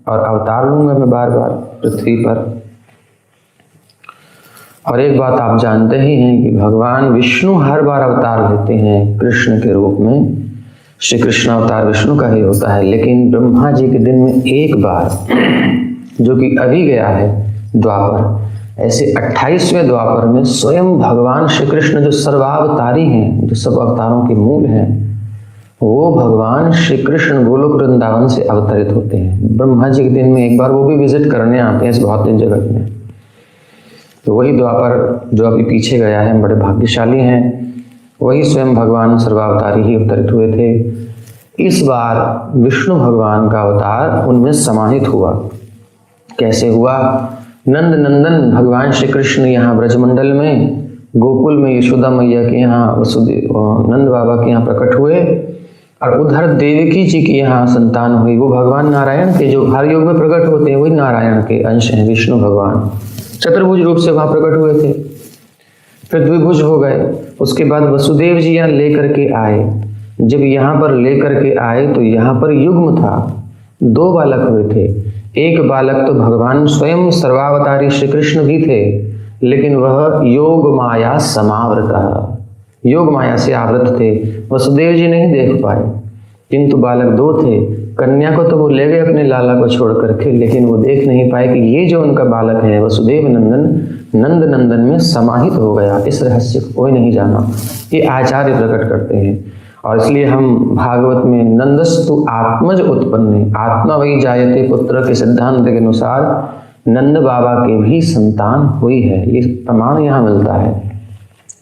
और अवतार लूंगा मैं बार बार पृथ्वी पर। और एक बात आप जानते ही हैं कि भगवान विष्णु हर बार अवतार लेते हैं कृष्ण के रूप में। श्री कृष्ण अवतार विष्णु का ही होता है, लेकिन ब्रह्मा जी के दिन में एक बार, जो कि अभी गया है द्वापर, ऐसे 28वें द्वापर में स्वयं भगवान श्री कृष्ण जो सर्वावतारी हैं, जो सब अवतारों के मूल हैं, वो भगवान श्री कृष्ण गोलोक वृंदावन से अवतरित होते हैं। ब्रह्मा जी के दिन में एक बार वो भी विजिट करने आते हैं इस भौतिक जगत में। तो वही द्वापर जो अभी पीछे गया है, बड़े भाग्यशाली हैं, वही स्वयं भगवान सर्वावतारी ही अवतरित हुए थे। इस बार विष्णु भगवान का अवतार उनमें समाहित हुआ। कैसे हुआ? नंद नंदन भगवान श्री कृष्ण यहाँ ब्रजमंडल में, गोकुल में यशोदा मैया के यहाँ, वसुदेव नंद बाबा के यहाँ प्रकट हुए, और उधर देवकी जी की यहाँ संतान हुई। वो भगवान नारायण के, जो हर युग में प्रकट होते हैं, वही नारायण के अंश हैं। विष्णु भगवान चतुर्भुज रूप से वहां प्रकट हुए थे, फिर द्विभुज हो गए। उसके बाद वसुदेव जी यहाँ लेकर के आए। जब यहाँ पर लेकर के आए तो यहाँ पर युग्म था, 2 बालक हुए थे। एक बालक तो भगवान स्वयं सर्वावतारी श्री कृष्ण भी थे, लेकिन वह योग माया समावृत, योग माया से आवृत थे, वसुदेव जी नहीं देख पाए। किंतु बालक 2 थे, कन्या को तो वो ले गए अपने लाला को छोड़ करके, लेकिन वो देख नहीं पाए कि ये जो उनका बालक है वसुदेव नंदन नंद नंदन में समाहित हो गया। इस रहस्य को कोई नहीं जाना, ये आचार्य प्रकट करते हैं। और इसलिए हम भागवत में नंदस्तु आत्मज उत्पन्न, आत्मा वही जायते पुत्र के सिद्धांत के अनुसार नंद बाबा के भी संतान हुई है, ये प्रमाण यहाँ मिलता है।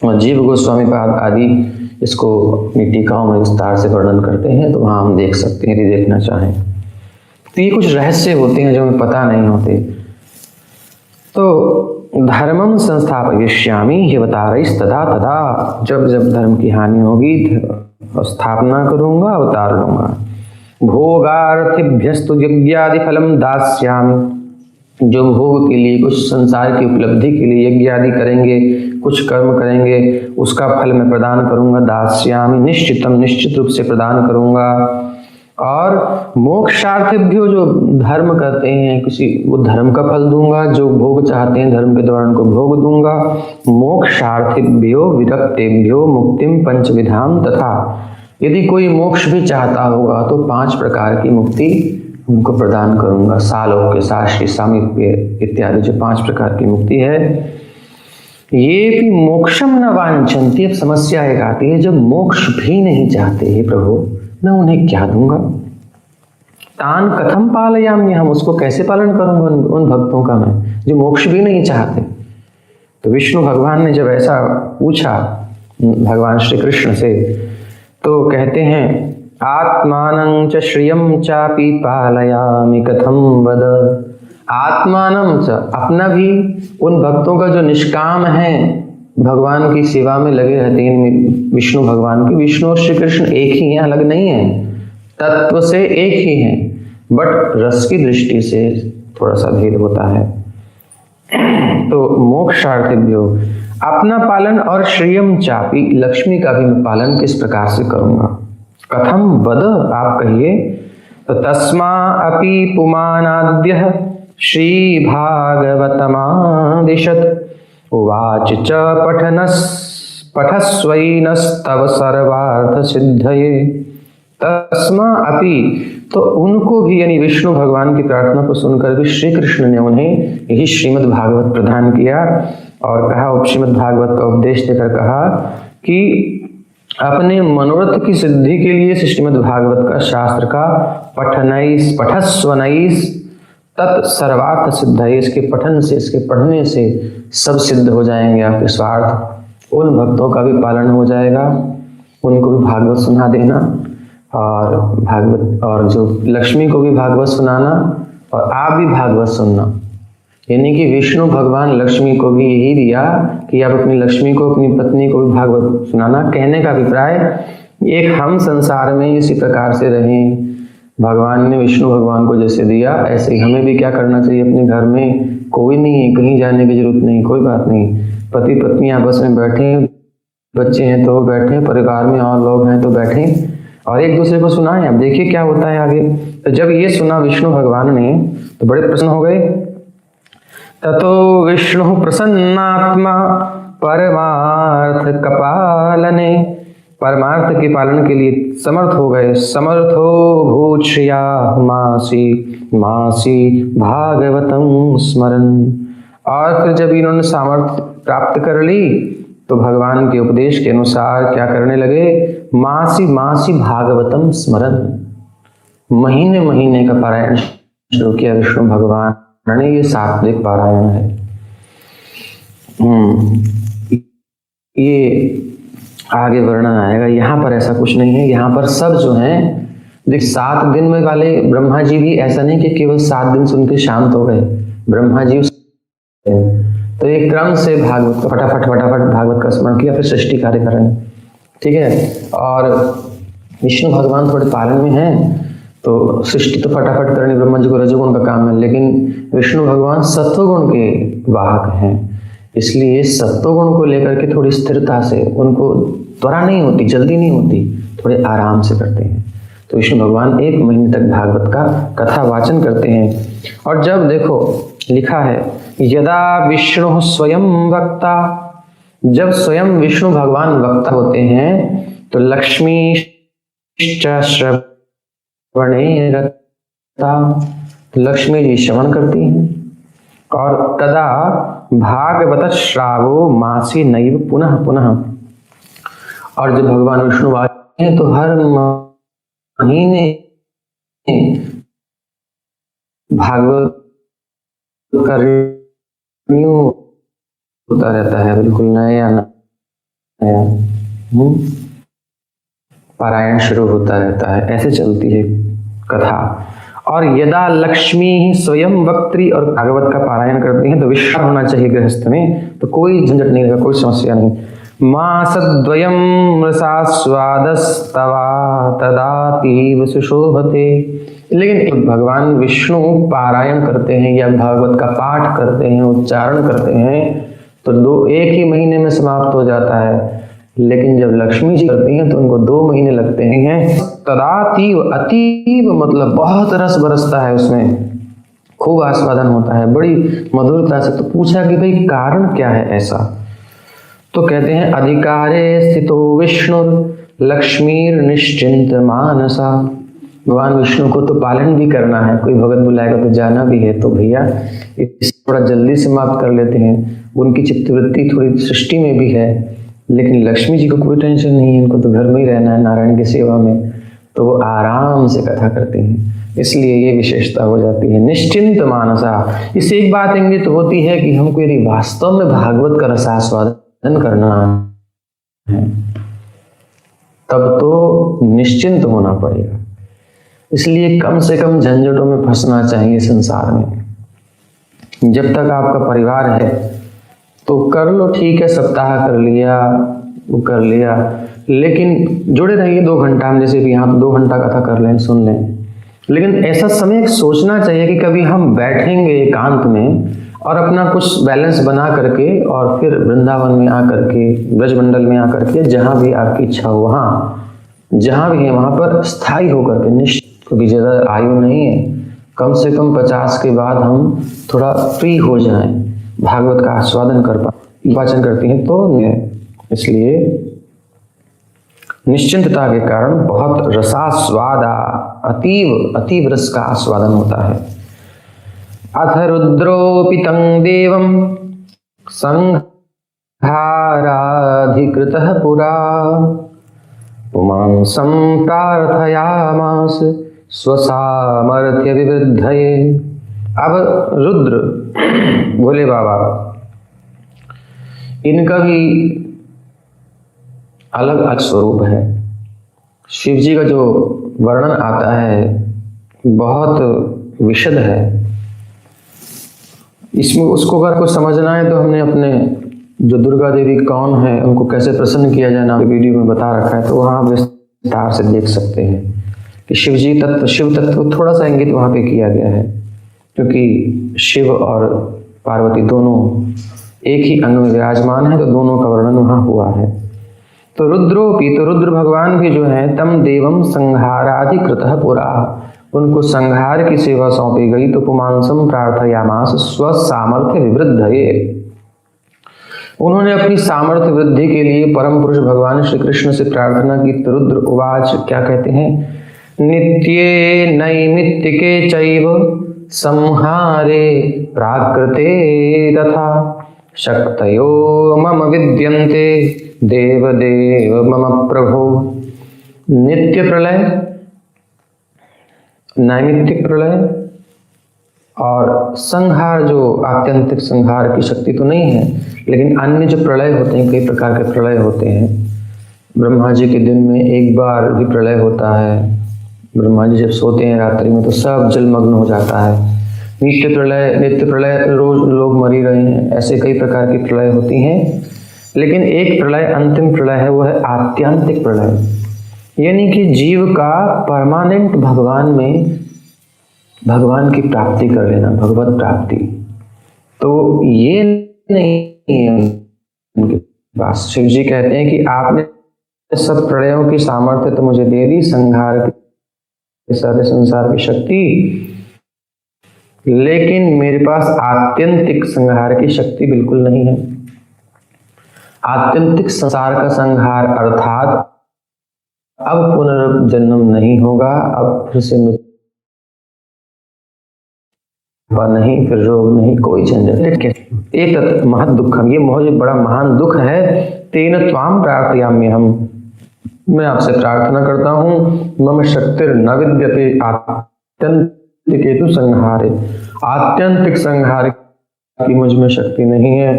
और जीव गोस्वामी पाद आदि इसको अपनी टीकाओं में विस्तार से वर्णन करते हैं, तो वहाँ हम देख सकते हैं यदि देखना चाहें। तो ये कुछ रहस्य होते हैं जो हमें पता नहीं होते। तो धर्मम संस्थापयिष्यामि ह्यवतारैः तदा तदा, जब जब धर्म की हानि होगी स्थापना करूंगा, अवतार लूंगा। भोगार्थिभ्यस्तु यज्ञादि फलम दास्यामि, जो भोग के लिए, कुछ संसार की उपलब्धि के लिए यज्ञ आदि करेंगे, कुछ कर्म करेंगे, उसका फल मैं प्रदान करूंगा। दास्यामि निश्चितम, निश्चित रूप से प्रदान करूंगा। और मोक्षार्थिभ्यो, जो धर्म करते हैं किसी, वो धर्म का फल दूंगा। जो भोग चाहते हैं धर्म के द्वारा उनको भोग दूंगा। मोक्षार्थिभ्यो विरक्तेभ्यो मुक्तिम पंचविधाम, तथा यदि कोई मोक्ष भी चाहता होगा तो 5 प्रकार की मुक्ति उनको प्रदान करूंगा। सालोक्य, साश्री, सामीप्य इत्यादि जो 5 प्रकार की मुक्ति है। ये भी मोक्षम न वांछन्ति। अब समस्या एक आती है, जब मोक्ष भी नहीं चाहते हे प्रभु, मैं उन्हें क्या दूंगा? तान कथम पालयामि, हम उसको कैसे पालन करूंगा उन भक्तों का मैं, जो मोक्ष भी नहीं चाहते। तो विष्णु भगवान ने जब ऐसा पूछा भगवान श्री कृष्ण से, तो कहते हैं आत्मानं च श्रियं चापि पालयामि कथं वद। आत्मानं च, अपना भी, उन भक्तों का जो निष्काम है, भगवान की सेवा में लगे रहते हैं, विष्णु भगवान की। विष्णु और श्री कृष्ण एक ही हैं, अलग नहीं है, तत्व से एक ही हैं, बट रस की दृष्टि से थोड़ा सा भेद होता है। तो मोक्षार्थिभ्यो, अपना पालन, और श्रियम चापि, लक्ष्मी का भी मैं पालन किस प्रकार से करूंगा। कथम वद, आप कहिए। तो तस्मा अपि पुमानाद्यः श्री भागवतमादिशत् उवाच च पठस्वैनस्तव सर्वार्थ सिद्धये। तस्मा अपि, तो उनको भी, यानी विष्णु भगवान की प्रार्थना को सुनकर भी श्री कृष्ण ने उन्हें यही श्रीमद् भागवत प्रदान किया और कहा, श्रीमद् भागवत का उपदेश देकर कहा कि अपने मनोरथ की सिद्धि के लिए श्रीमद् भागवत का, शास्त्र का पठस्वनैस तत् सर्वार्थ सिद्ध है, इसके पठन से, इसके पढ़ने से सब सिद्ध हो जाएंगे आपके स्वार्थ। उन भक्तों का भी पालन हो जाएगा, उनको भी भागवत सुना देना, और भागवत, और जो लक्ष्मी को भी भागवत सुनाना, और आप भी भागवत सुनना। यानी कि विष्णु भगवान लक्ष्मी को भी यही दिया कि आप अपनी लक्ष्मी को, अपनी पत्नी को भी भागवत सुनाना। कहने का अभिप्राय, एक हम संसार में इसी प्रकार से रहें, भगवान ने विष्णु भगवान को जैसे दिया, ऐसे ही हमें भी क्या करना चाहिए। अपने घर में कोई नहीं है, कहीं जाने की जरूरत नहीं, कोई बात नहीं, पति पत्नी आपस में बैठे, बच्चे हैं तो बैठे, परिवार में और लोग हैं तो बैठे, और एक दूसरे को सुनाएं। अब देखिए क्या होता है आगे। तो जब ये सुना विष्णु भगवान ने तो बड़े प्रसन्न हो गए। ततो विष्णु प्रसन्नात्मा परमार्थ कपालने, परमार्थ के पालन के लिए समर्थ हो गए। समर्थो भूत श्रिया मासी मासी भागवतम स्मरन। और फिर जब इन्होंने सामर्थ्य प्राप्त कर ली तो भगवान के उपदेश के अनुसार क्या करने लगे, मासी मासी भागवतम स्मरन, महीने महीने का पारायण शुरू किया विष्णु भगवान ने। ये सात्विक पारायण है। ये आगे वर्णन आएगा, यहाँ पर ऐसा कुछ नहीं है। यहाँ पर सब जो हैं, देख 7 दिन में वाले ब्रह्मा जी भी ऐसा नहीं कि केवल 7 दिन सुन के शांत हो गए। ब्रह्मा जी तो एक क्रम से भागवत फटाफट भागवत का स्मरण किया, फिर सृष्टि कार्य करें, ठीक है। और विष्णु भगवान थोड़े पालन में हैं, तो सृष्टि तो फटाफट करनी ब्रह्मा जी को रजोगुण का काम है, लेकिन विष्णु भगवान सत्वगुण के वाहक हैं, इसलिए सत्वगुण को लेकर के थोड़ी स्थिरता से, उनको त्वरा नहीं होती, जल्दी नहीं होती, थोड़े आराम से करते हैं। तो विष्णु भगवान 1 महीने तक भागवत का कथा वाचन करते हैं। और जब देखो लिखा है, यदा विष्णु स्वयं वक्ता, जब स्वयं विष्णु भगवान वक्ता होते हैं तो लक्ष्मी श्रवणे रता, लक्ष्मी जी श्रवण करती हैं। और तदा भागवत श्रावो मासी नैव पुनः पुनः, और जब भगवान विष्णु आते हैं तो हर महीने भागवत का रिन्यू होता रहता है, बिल्कुल नया नया पारायण शुरू होता रहता है, ऐसे चलती है कथा। और यदा लक्ष्मी स्वयं वक्त्री और भागवत का पारायण करते हैं तो विश्वास होना चाहिए गृहस्थ में, तो कोई झंझट नहीं रहेगा, कोई समस्या नहीं। मासद्वयं रसास्वादस्तवा तदातीव सुशोभते। लेकिन भगवान विष्णु पारायण करते हैं या भागवत का पाठ करते हैं, उच्चारण करते हैं, तो 1 ही महीने में समाप्त हो जाता है। लेकिन जब लक्ष्मी जी करती हैं तो उनको 2 महीने लगते हैं। तदातीव, अतीव मतलब बहुत रस बरसता है उसमें, खूब आस्वादन होता है, बड़ी मधुरता से। तो पूछा कि भाई कारण क्या है ऐसा, तो कहते हैं अधिकारे स्थितो विष्णु लक्ष्मीर निश्चिंत मानसा। भगवान विष्णु को तो पालन भी करना है, कोई भगत बुलाएगा तो जाना भी है, तो भैया इसे थोड़ा जल्दी समाप्त कर लेते हैं। उनकी चित्तवृत्ति थोड़ी सृष्टि में भी है, लेकिन लक्ष्मी जी को कोई टेंशन नहीं है, इनको तो घर में ही रहना है नारायण की सेवा में, तो वो आराम से कथा करते हैं, इसलिए ये विशेषता हो जाती है। निश्चिंत मानसा, इससे एक बात इंगित होती है कि हमको यदि वास्तव में भागवत का रसास्वादन करना है तब तो निश्चिंत होना पड़ेगा। इसलिए कम से कम झंझटों में फंसना चाहिए संसार में। जब तक आपका परिवार है तो कर लो, ठीक है, सप्ताह कर लिया, वो कर लिया, लेकिन जुड़े रहिए 2 घंटा हम, जैसे भी यहाँ 2 घंटा कथा कर लें, सुन लें। लेकिन ऐसा समय सोचना चाहिए कि कभी हम बैठेंगे एकांत में और अपना कुछ बैलेंस बना करके और फिर वृंदावन में आकर के, ब्रजमंडल में आकर के, जहाँ भी आपकी इच्छा हो वहाँ, जहाँ भी है वहाँ पर स्थायी होकर के निश्चित, क्योंकि ज़्यादा आयु नहीं है, कम से कम 50 के बाद हम थोड़ा फ्री हो जाएं, भागवत का आस्वादन कर पाए, वाचन करती हैं तो। इसलिए निश्चिंतता के कारण बहुत रसास्वाद, अतीव रस का आस्वादन होता है। अथ रुद्रोपितं देवं संहाराधिकृतः पुरा पुमांसं प्रार्थयामास स्वसामर्थ्य विवृद्धये। अब रुद्र भोले बाबा, इनका भी अलग अलग स्वरूप है। शिव जी का जो वर्णन आता है बहुत विशद है। इसमें उसको अगर कुछ समझना है तो हमने अपने जो दुर्गा देवी कौन है, उनको कैसे प्रसन्न किया जाए, नाम वीडियो में बता रखा है, तो वहाँ आप विस्तार से देख सकते हैं कि शिव तत्व थोड़ा सा इंगित वहाँ पे किया गया है, क्योंकि शिव और पार्वती दोनों एक ही अंग में विराजमान है, तो दोनों का वर्णन वहाँ हुआ है। तो रुद्रोपि, तो रुद्र भगवान भी जो है, तम देवम संहाराधिकृतः पुरा, उनको संहार की सेवा सौंपी गई। तो पुमांसम प्रार्थयामास स्वसामर्थ्य विवृद्धये, उन्होंने अपनी सामर्थ्य वृद्धि के लिए परम पुरुष भगवान श्री कृष्ण से प्रार्थना की। तो रुद्र उवाच, क्या कहते हैं, नित्ये नैमित्तिके चैव संहारे प्राकृते तथा शक्तयो मम विद्यन्ते देवदेव मम प्रभो। नित्य प्रलय, नैमित्तिक प्रलय और संहार, जो आत्यंतिक संहार की शक्ति तो नहीं है, लेकिन अन्य जो प्रलय होते हैं, कई प्रकार के प्रलय होते हैं। ब्रह्मा जी के दिन में एक बार भी प्रलय होता है। ब्रह्मा जी जब सोते हैं रात्रि में तो सब जलमग्न हो जाता है। नित्य प्रलय रोज लोग मर ही रहे हैं, ऐसे कई प्रकार की प्रलय होती हैं। लेकिन एक प्रलय, अंतिम प्रलय है, वो है आत्यंतिक प्रलय, यानी कि जीव का परमानेंट भगवान में भगवान की प्राप्ति कर लेना, भगवत प्राप्ति। तो ये नहीं है उनके पास। शिव जी कहते हैं कि आपने सब प्रलयों की सामर्थ्य तो मुझे दे दी, संहार की, सारे संसार की शक्ति, लेकिन मेरे पास आत्यंतिक संहार की शक्ति बिल्कुल नहीं है। आत्यंतिक संसार का संहार अर्थात अब पुनर्जन्म नहीं होगा, अब फिर से मृत्यु नहीं, फिर रोग नहीं, कोई झंझट। एक महत दुखम, ये बहुत बड़ा महान दुख है। तेन त्वाम प्रार्थयाम्यहम, मैं आपसे प्रार्थना करता हूँ। मम शक्तिर न विद्यते आत्यंतिकेतु संहारे, आत्यंतिक संहार की मुझ में शक्ति नहीं है।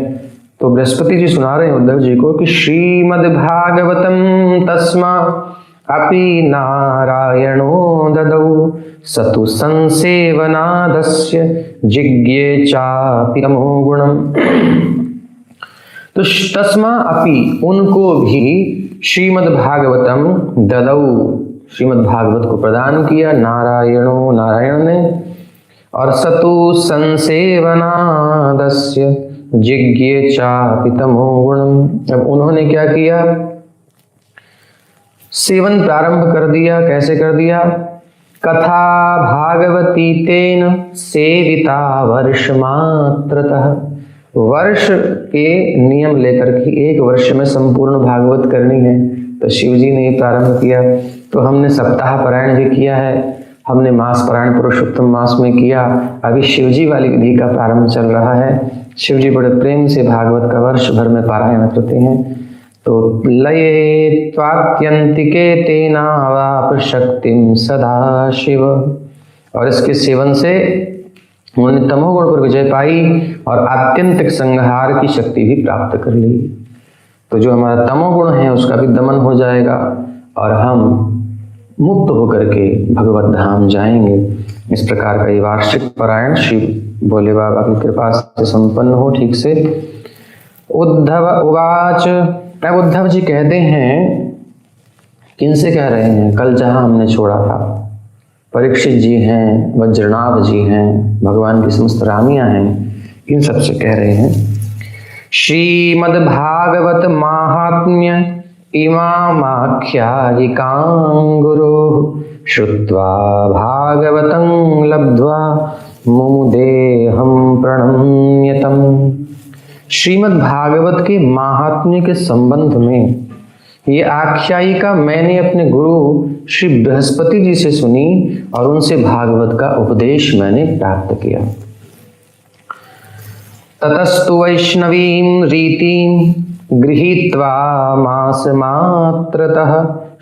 तो बृहस्पति जी सुना रहे हैं उद्धव जी को कि श्रीमद्भागवतम तस्मा अपि नारायणो ददौ सतु संसेवनादस्य जिज्ञे चापि तमो गुणम। तो तस्मा अपि, उनको भी श्रीमद्भागवतम ददौ, श्रीमद्भागवत को प्रदान किया, नारायणो, नारायण ने, और सतु संसेवनादस्य जिज्ञे चापि तमो गुणम। अब उन्होंने क्या किया, सेवन प्रारंभ कर दिया। कैसे कर दिया, कथा भागवती तेन सेविता वर्ष मात्रतः, वर्ष के नियम लेकर के 1 वर्ष में संपूर्ण भागवत करनी है। तो शिव जी ने ये प्रारंभ किया। तो हमने सप्ताह पारायण भी किया है, हमने मास पारायण पुरुषोत्तम मास में किया, अभी शिवजी वाली विधि का प्रारंभ चल रहा है। शिवजी बड़े प्रेम से भागवत का वर्ष भर में पारायण करते हैं। तो लये त्वात्यंतिके तेनावाप शक्तिम सदा शिव, और इसके सेवन से उन्होंने तमोगुण पर विजय पाई और आत्यंतिक संहार की शक्ति भी प्राप्त कर ली। तो जो हमारा तमोगुण है उसका भी दमन हो जाएगा और हम मुक्त होकर के भगवत धाम जाएंगे। इस प्रकार का ये वार्षिक पारायण श्री भोले बाबा की कृपा से संपन्न हो ठीक से। उद्धव उवाच। अब उद्धव जी कहते हैं, किनसे कह रहे हैं? कल जहां हमने छोड़ा था, परीक्षित जी हैं, वज्रनाभ जी हैं, भगवान की समस्त रानियां हैं, इन सब से कह रहे हैं। श्रीमद्भागवत माहात्म्य इमामाख्यायिकां गुरोः श्रुत्वा भागवतं लब्ध्वा मुमुदेहं प्रणम्यतम्। श्रीमद् भागवत के महात्म्य के संबंध में ये आख्यायिका मैंने अपने गुरु श्री बृहस्पति जी से सुनी और उनसे भागवत का उपदेश मैंने प्राप्त किया। ततस्तु वैष्णवीं रीतिं गृहीत्वा मासमात्रतः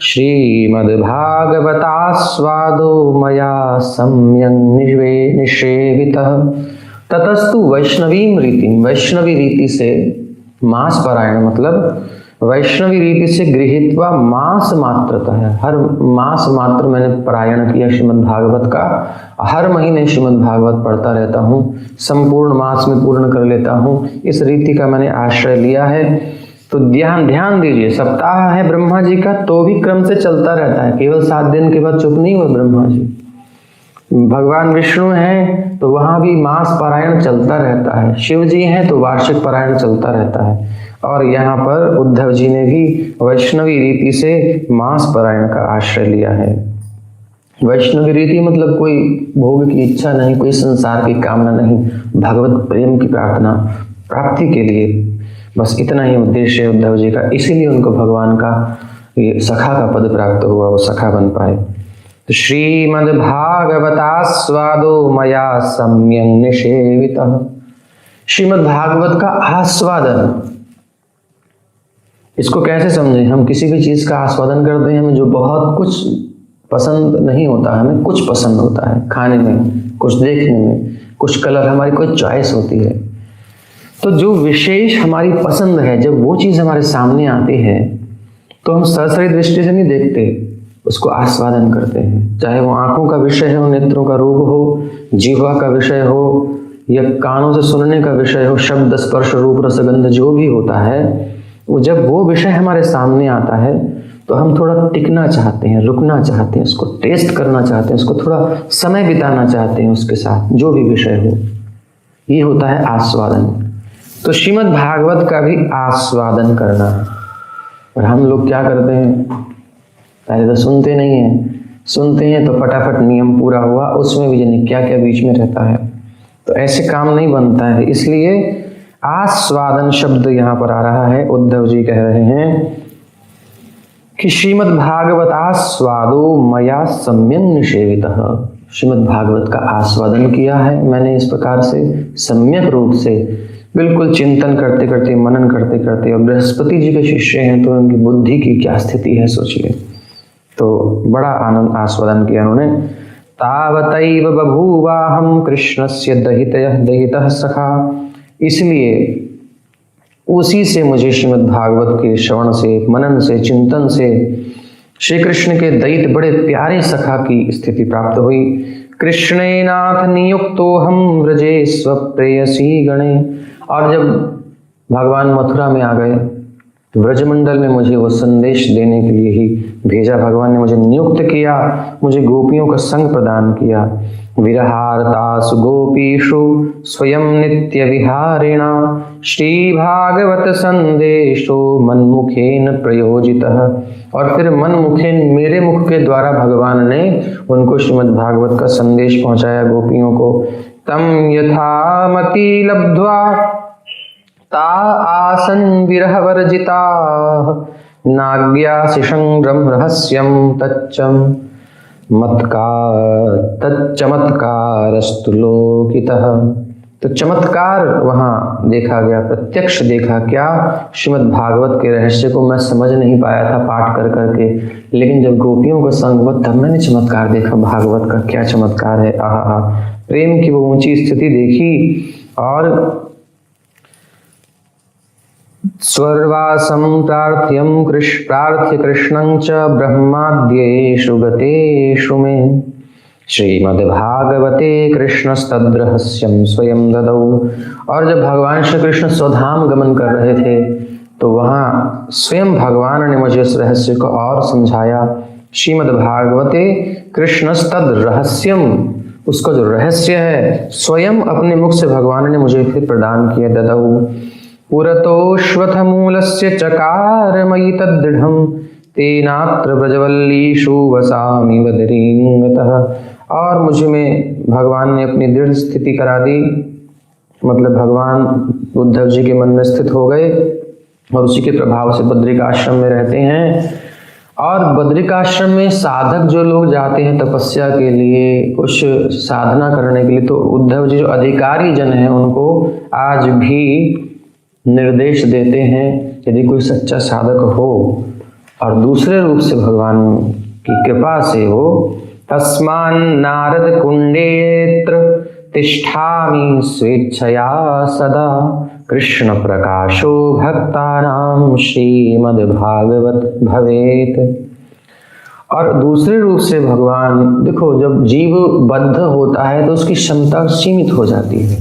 श्रीमद्भागवतास्वादो मया सम्यक् निषेवितः। ततस्तु वैष्णवीं रीतिं, वैष्णवी रीति से मास पारायण मतलब वैष्णवी रीति से गृहीत्वा मास मात्रतः, हर मास मात्र मैंने पारायण किया श्रीमद् भागवत का। हर महीने श्रीमद् भागवत पढ़ता रहता हूँ, संपूर्ण मास में पूर्ण कर लेता हूँ। इस रीति का मैंने आश्रय लिया है। तो ध्यान दीजिए, सप्ताह है ब्रह्मा जी का तो भी क्रम से चलता रहता है, केवल 7 दिन के बाद चुप नहीं हुए ब्रह्मा जी। भगवान विष्णु हैं तो वहां भी मास पारायण चलता रहता है, शिव जी हैं तो वार्षिक पारायण चलता रहता है। और यहाँ पर उद्धव जी ने भी वैष्णवी रीति से मास पारायण का आश्रय लिया है। वैष्णवी रीति मतलब कोई भोग की इच्छा नहीं, कोई संसार की कामना नहीं, भगवत प्रेम की प्रार्थना प्राप्ति के लिए, बस इतना ही उद्देश्य है उद्धव जी का। इसीलिए उनको भगवान का ये सखा का पद प्राप्त हुआ, वो सखा बन पाए। तो श्रीमद्भागवतास्वादो मया सम्यक् निषेवितः। श्रीमद् भागवत का आस्वादन, इसको कैसे समझें? हम किसी भी चीज का आस्वादन करते हैं, हमें जो बहुत कुछ पसंद नहीं होता, हमें कुछ पसंद होता है, खाने में, कुछ देखने में, कुछ कलर, हमारी कोई चॉइस होती है। तो जो विशेष हमारी पसंद है, जब वो चीज हमारे सामने आती है तो हम सरसरी दृष्टि से नहीं देखते, उसको आस्वादन करते हैं। चाहे वो आंखों का विषय हो, नेत्रों का रूप हो, जीवा का विषय हो, या कानों से सुनने का विषय हो, शब्द स्पर्श रूप रसगंध जो भी होता है, वो जब वो विषय हमारे सामने आता है तो हम थोड़ा टिकना चाहते हैं, रुकना चाहते हैं, उसको टेस्ट करना चाहते हैं, उसको थोड़ा समय बिताना चाहते हैं उसके साथ, जो भी विषय हो। ये होता है आस्वादन। तो श्रीमद् भागवत का भी आस्वादन करना है। और हम लोग क्या करते हैं? पहले तो सुनते नहीं हैं, सुनते हैं तो फटाफट नियम पूरा हुआ, उसमें भी जाने क्या क्या बीच में रहता है। तो ऐसे काम नहीं बनता है। इसलिए आस्वादन शब्द यहाँ पर आ रहा है। उद्धव जी कह रहे हैं कि श्रीमद् भागवत आस्वादो मया सम्यक् निषेवितः। श्रीमद् भागवत का आस्वादन किया है मैंने इस प्रकार से, सम्यक रूप से, बिल्कुल चिंतन करते करते, मनन करते करते। और बृहस्पति जी के शिष्य हैं तो उनकी बुद्धि की क्या स्थिति है सोचिए। तो बड़ा आनंद आस्वादन किया उन्होंने। तावतैव बभूवाहं कृष्णस्य दहितः सखा। इसलिए उसी से मुझे श्रीमद् भागवत के श्रवण से, मनन से, चिंतन से श्री कृष्ण के दैत बड़े प्यारे सखा की स्थिति प्राप्त हुई। कृष्णेनाथ नियुक्तो हम व्रजे स्वप्रेयसी गणे। और जब भगवान मथुरा में आ गए, ब्रजमंडल में मुझे वो संदेश देने के लिए ही भेजा। भगवान ने मुझे नियुक्त किया, मुझे गोपियों का संग प्रदान किया। विरहारतासु गोपीषु स्वयं नित्य विहारिणा श्री भागवत संदेशो मनमुखेन प्रयोजितः। और फिर मनमुखेन, मेरे मुख के द्वारा भगवान ने उनको श्रीमद् भागवत का संदेश पहुंचाया गोपियों को। तम यथामति लब्ध्वा ता आसन विरहवर्जिता नाज्ञाशिषं ब्रह्म रहस्यं तच्चमत्कारस्तु लोकितः। तो चमत्कार वहाँ देखा गया, प्रत्यक्ष देखा। क्या? श्रीमद् भागवत के रहस्य को मैं समझ नहीं पाया था पाठ कर करके, लेकिन जब गोपियों का संग हुआ तब मैंने चमत्कार देखा। भागवत का क्या चमत्कार है! आहा, प्रेम की वो ऊंची स्थिति देखी। और स्वर्वासं प्रार्थ्य कृष्णं च ब्रह्माद्येषु गतेषु मे श्रीमद्भागवते कृष्णस्तद्रहस्यं स्वयं ददौ। और जब भगवान श्री कृष्ण स्वधाम गमन कर रहे थे तो वहाँ स्वयं भगवान ने मुझे इस रहस्य को और समझाया। श्रीमद्भागवते कृष्णस्तद्रहस्यम, उसका जो रहस्य है स्वयं अपने मुख से भगवान ने मुझे फिर प्रदान किया। ददौ पुरतोऽश्वत्थ मूलस्य चकार मयि तद्दृढं तेनात्र ब्रजवल्लीषु वसामि बदरीं गतः। और मुझे में भगवान ने अपनी दृढ़ स्थिति करा दी, मतलब भगवान उद्धव जी के मन में स्थित हो गए और उसी के प्रभाव से बद्रिकाश्रम में रहते हैं। और बद्रिकाश्रम में साधक जो लोग जाते हैं तपस्या के लिए, कुछ साधना करने के लिए, तो उद्धव जी जो अधिकारी जन हैं उनको आज भी निर्देश देते हैं यदि कोई सच्चा साधक हो और दूसरे रूप से भगवान की कृपा से हो, तस्मान् नारद कुंडेत्र तिष्ठामि स्वेच्छया सदा कृष्ण प्रकाशो भक्तानां श्रीमद्भागवत भवेत। और दूसरे रूप से भगवान, देखो जब जीव बद्ध होता है तो उसकी क्षमता सीमित हो जाती है,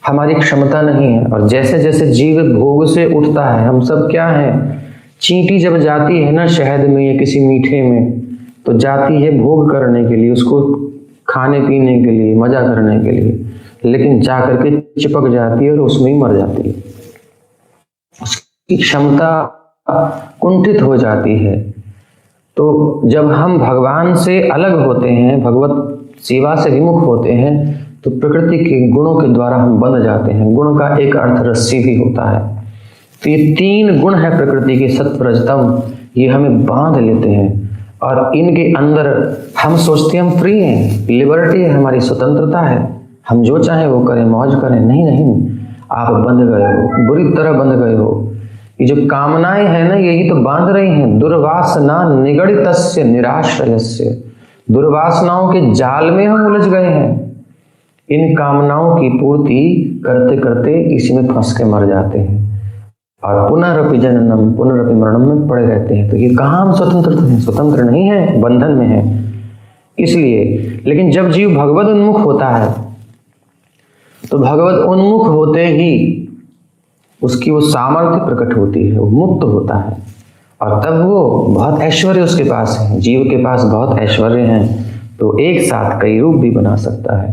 हमारी क्षमता नहीं है। और जैसे जैसे जीव भोग से उठता है, हम सब क्या हैं, चींटी जब जाती है ना शहद में या किसी मीठे में, तो जाती है भोग करने के लिए, उसको खाने पीने के लिए, मजा करने के लिए, लेकिन जा करके चिपक जाती है और उसमें ही मर जाती है, उसकी क्षमता कुंठित हो जाती है। तो जब हम भगवान से अलग होते हैं, भगवत सेवा से विमुख होते हैं, तो प्रकृति के गुणों के द्वारा हम बंध जाते हैं। गुण का एक अर्थ रस्सी भी होता है। तो ये तीन गुण है प्रकृति के, सत्व रजतम, ये हमें बांध लेते हैं और इनके अंदर हम सोचते हैं हम फ्री हैं, लिबर्टी है, हमारी स्वतंत्रता है, हम जो चाहे वो करें, मौज करें। नहीं नहीं, आप बंध गए हो, बुरी तरह बंध गए हो। ये जो कामनाएं हैं ना, यही तो बांध रही हैं। दुर्वासना निगड़ितस्य निराश्रयस्य, दुर्वासनाओं के जाल में हम उलझ गए हैं। इन कामनाओं की पूर्ति करते करते इसी में फंस के मर जाते हैं और पुनरपि जननम पुनरपि मरणम में पड़े रहते हैं। तो ये कहाँ हम स्वतंत्र हैं? स्वतंत्र नहीं है, बंधन में है। इसलिए, लेकिन जब जीव भगवत उन्मुख होता है तो भगवत उन्मुख होते ही उसकी वो सामर्थ्य प्रकट होती है, वो मुक्त होता है और तब वो बहुत ऐश्वर्य उसके पास है। जीव के पास बहुत ऐश्वर्य है, तो एक साथ कई रूप भी बना सकता है।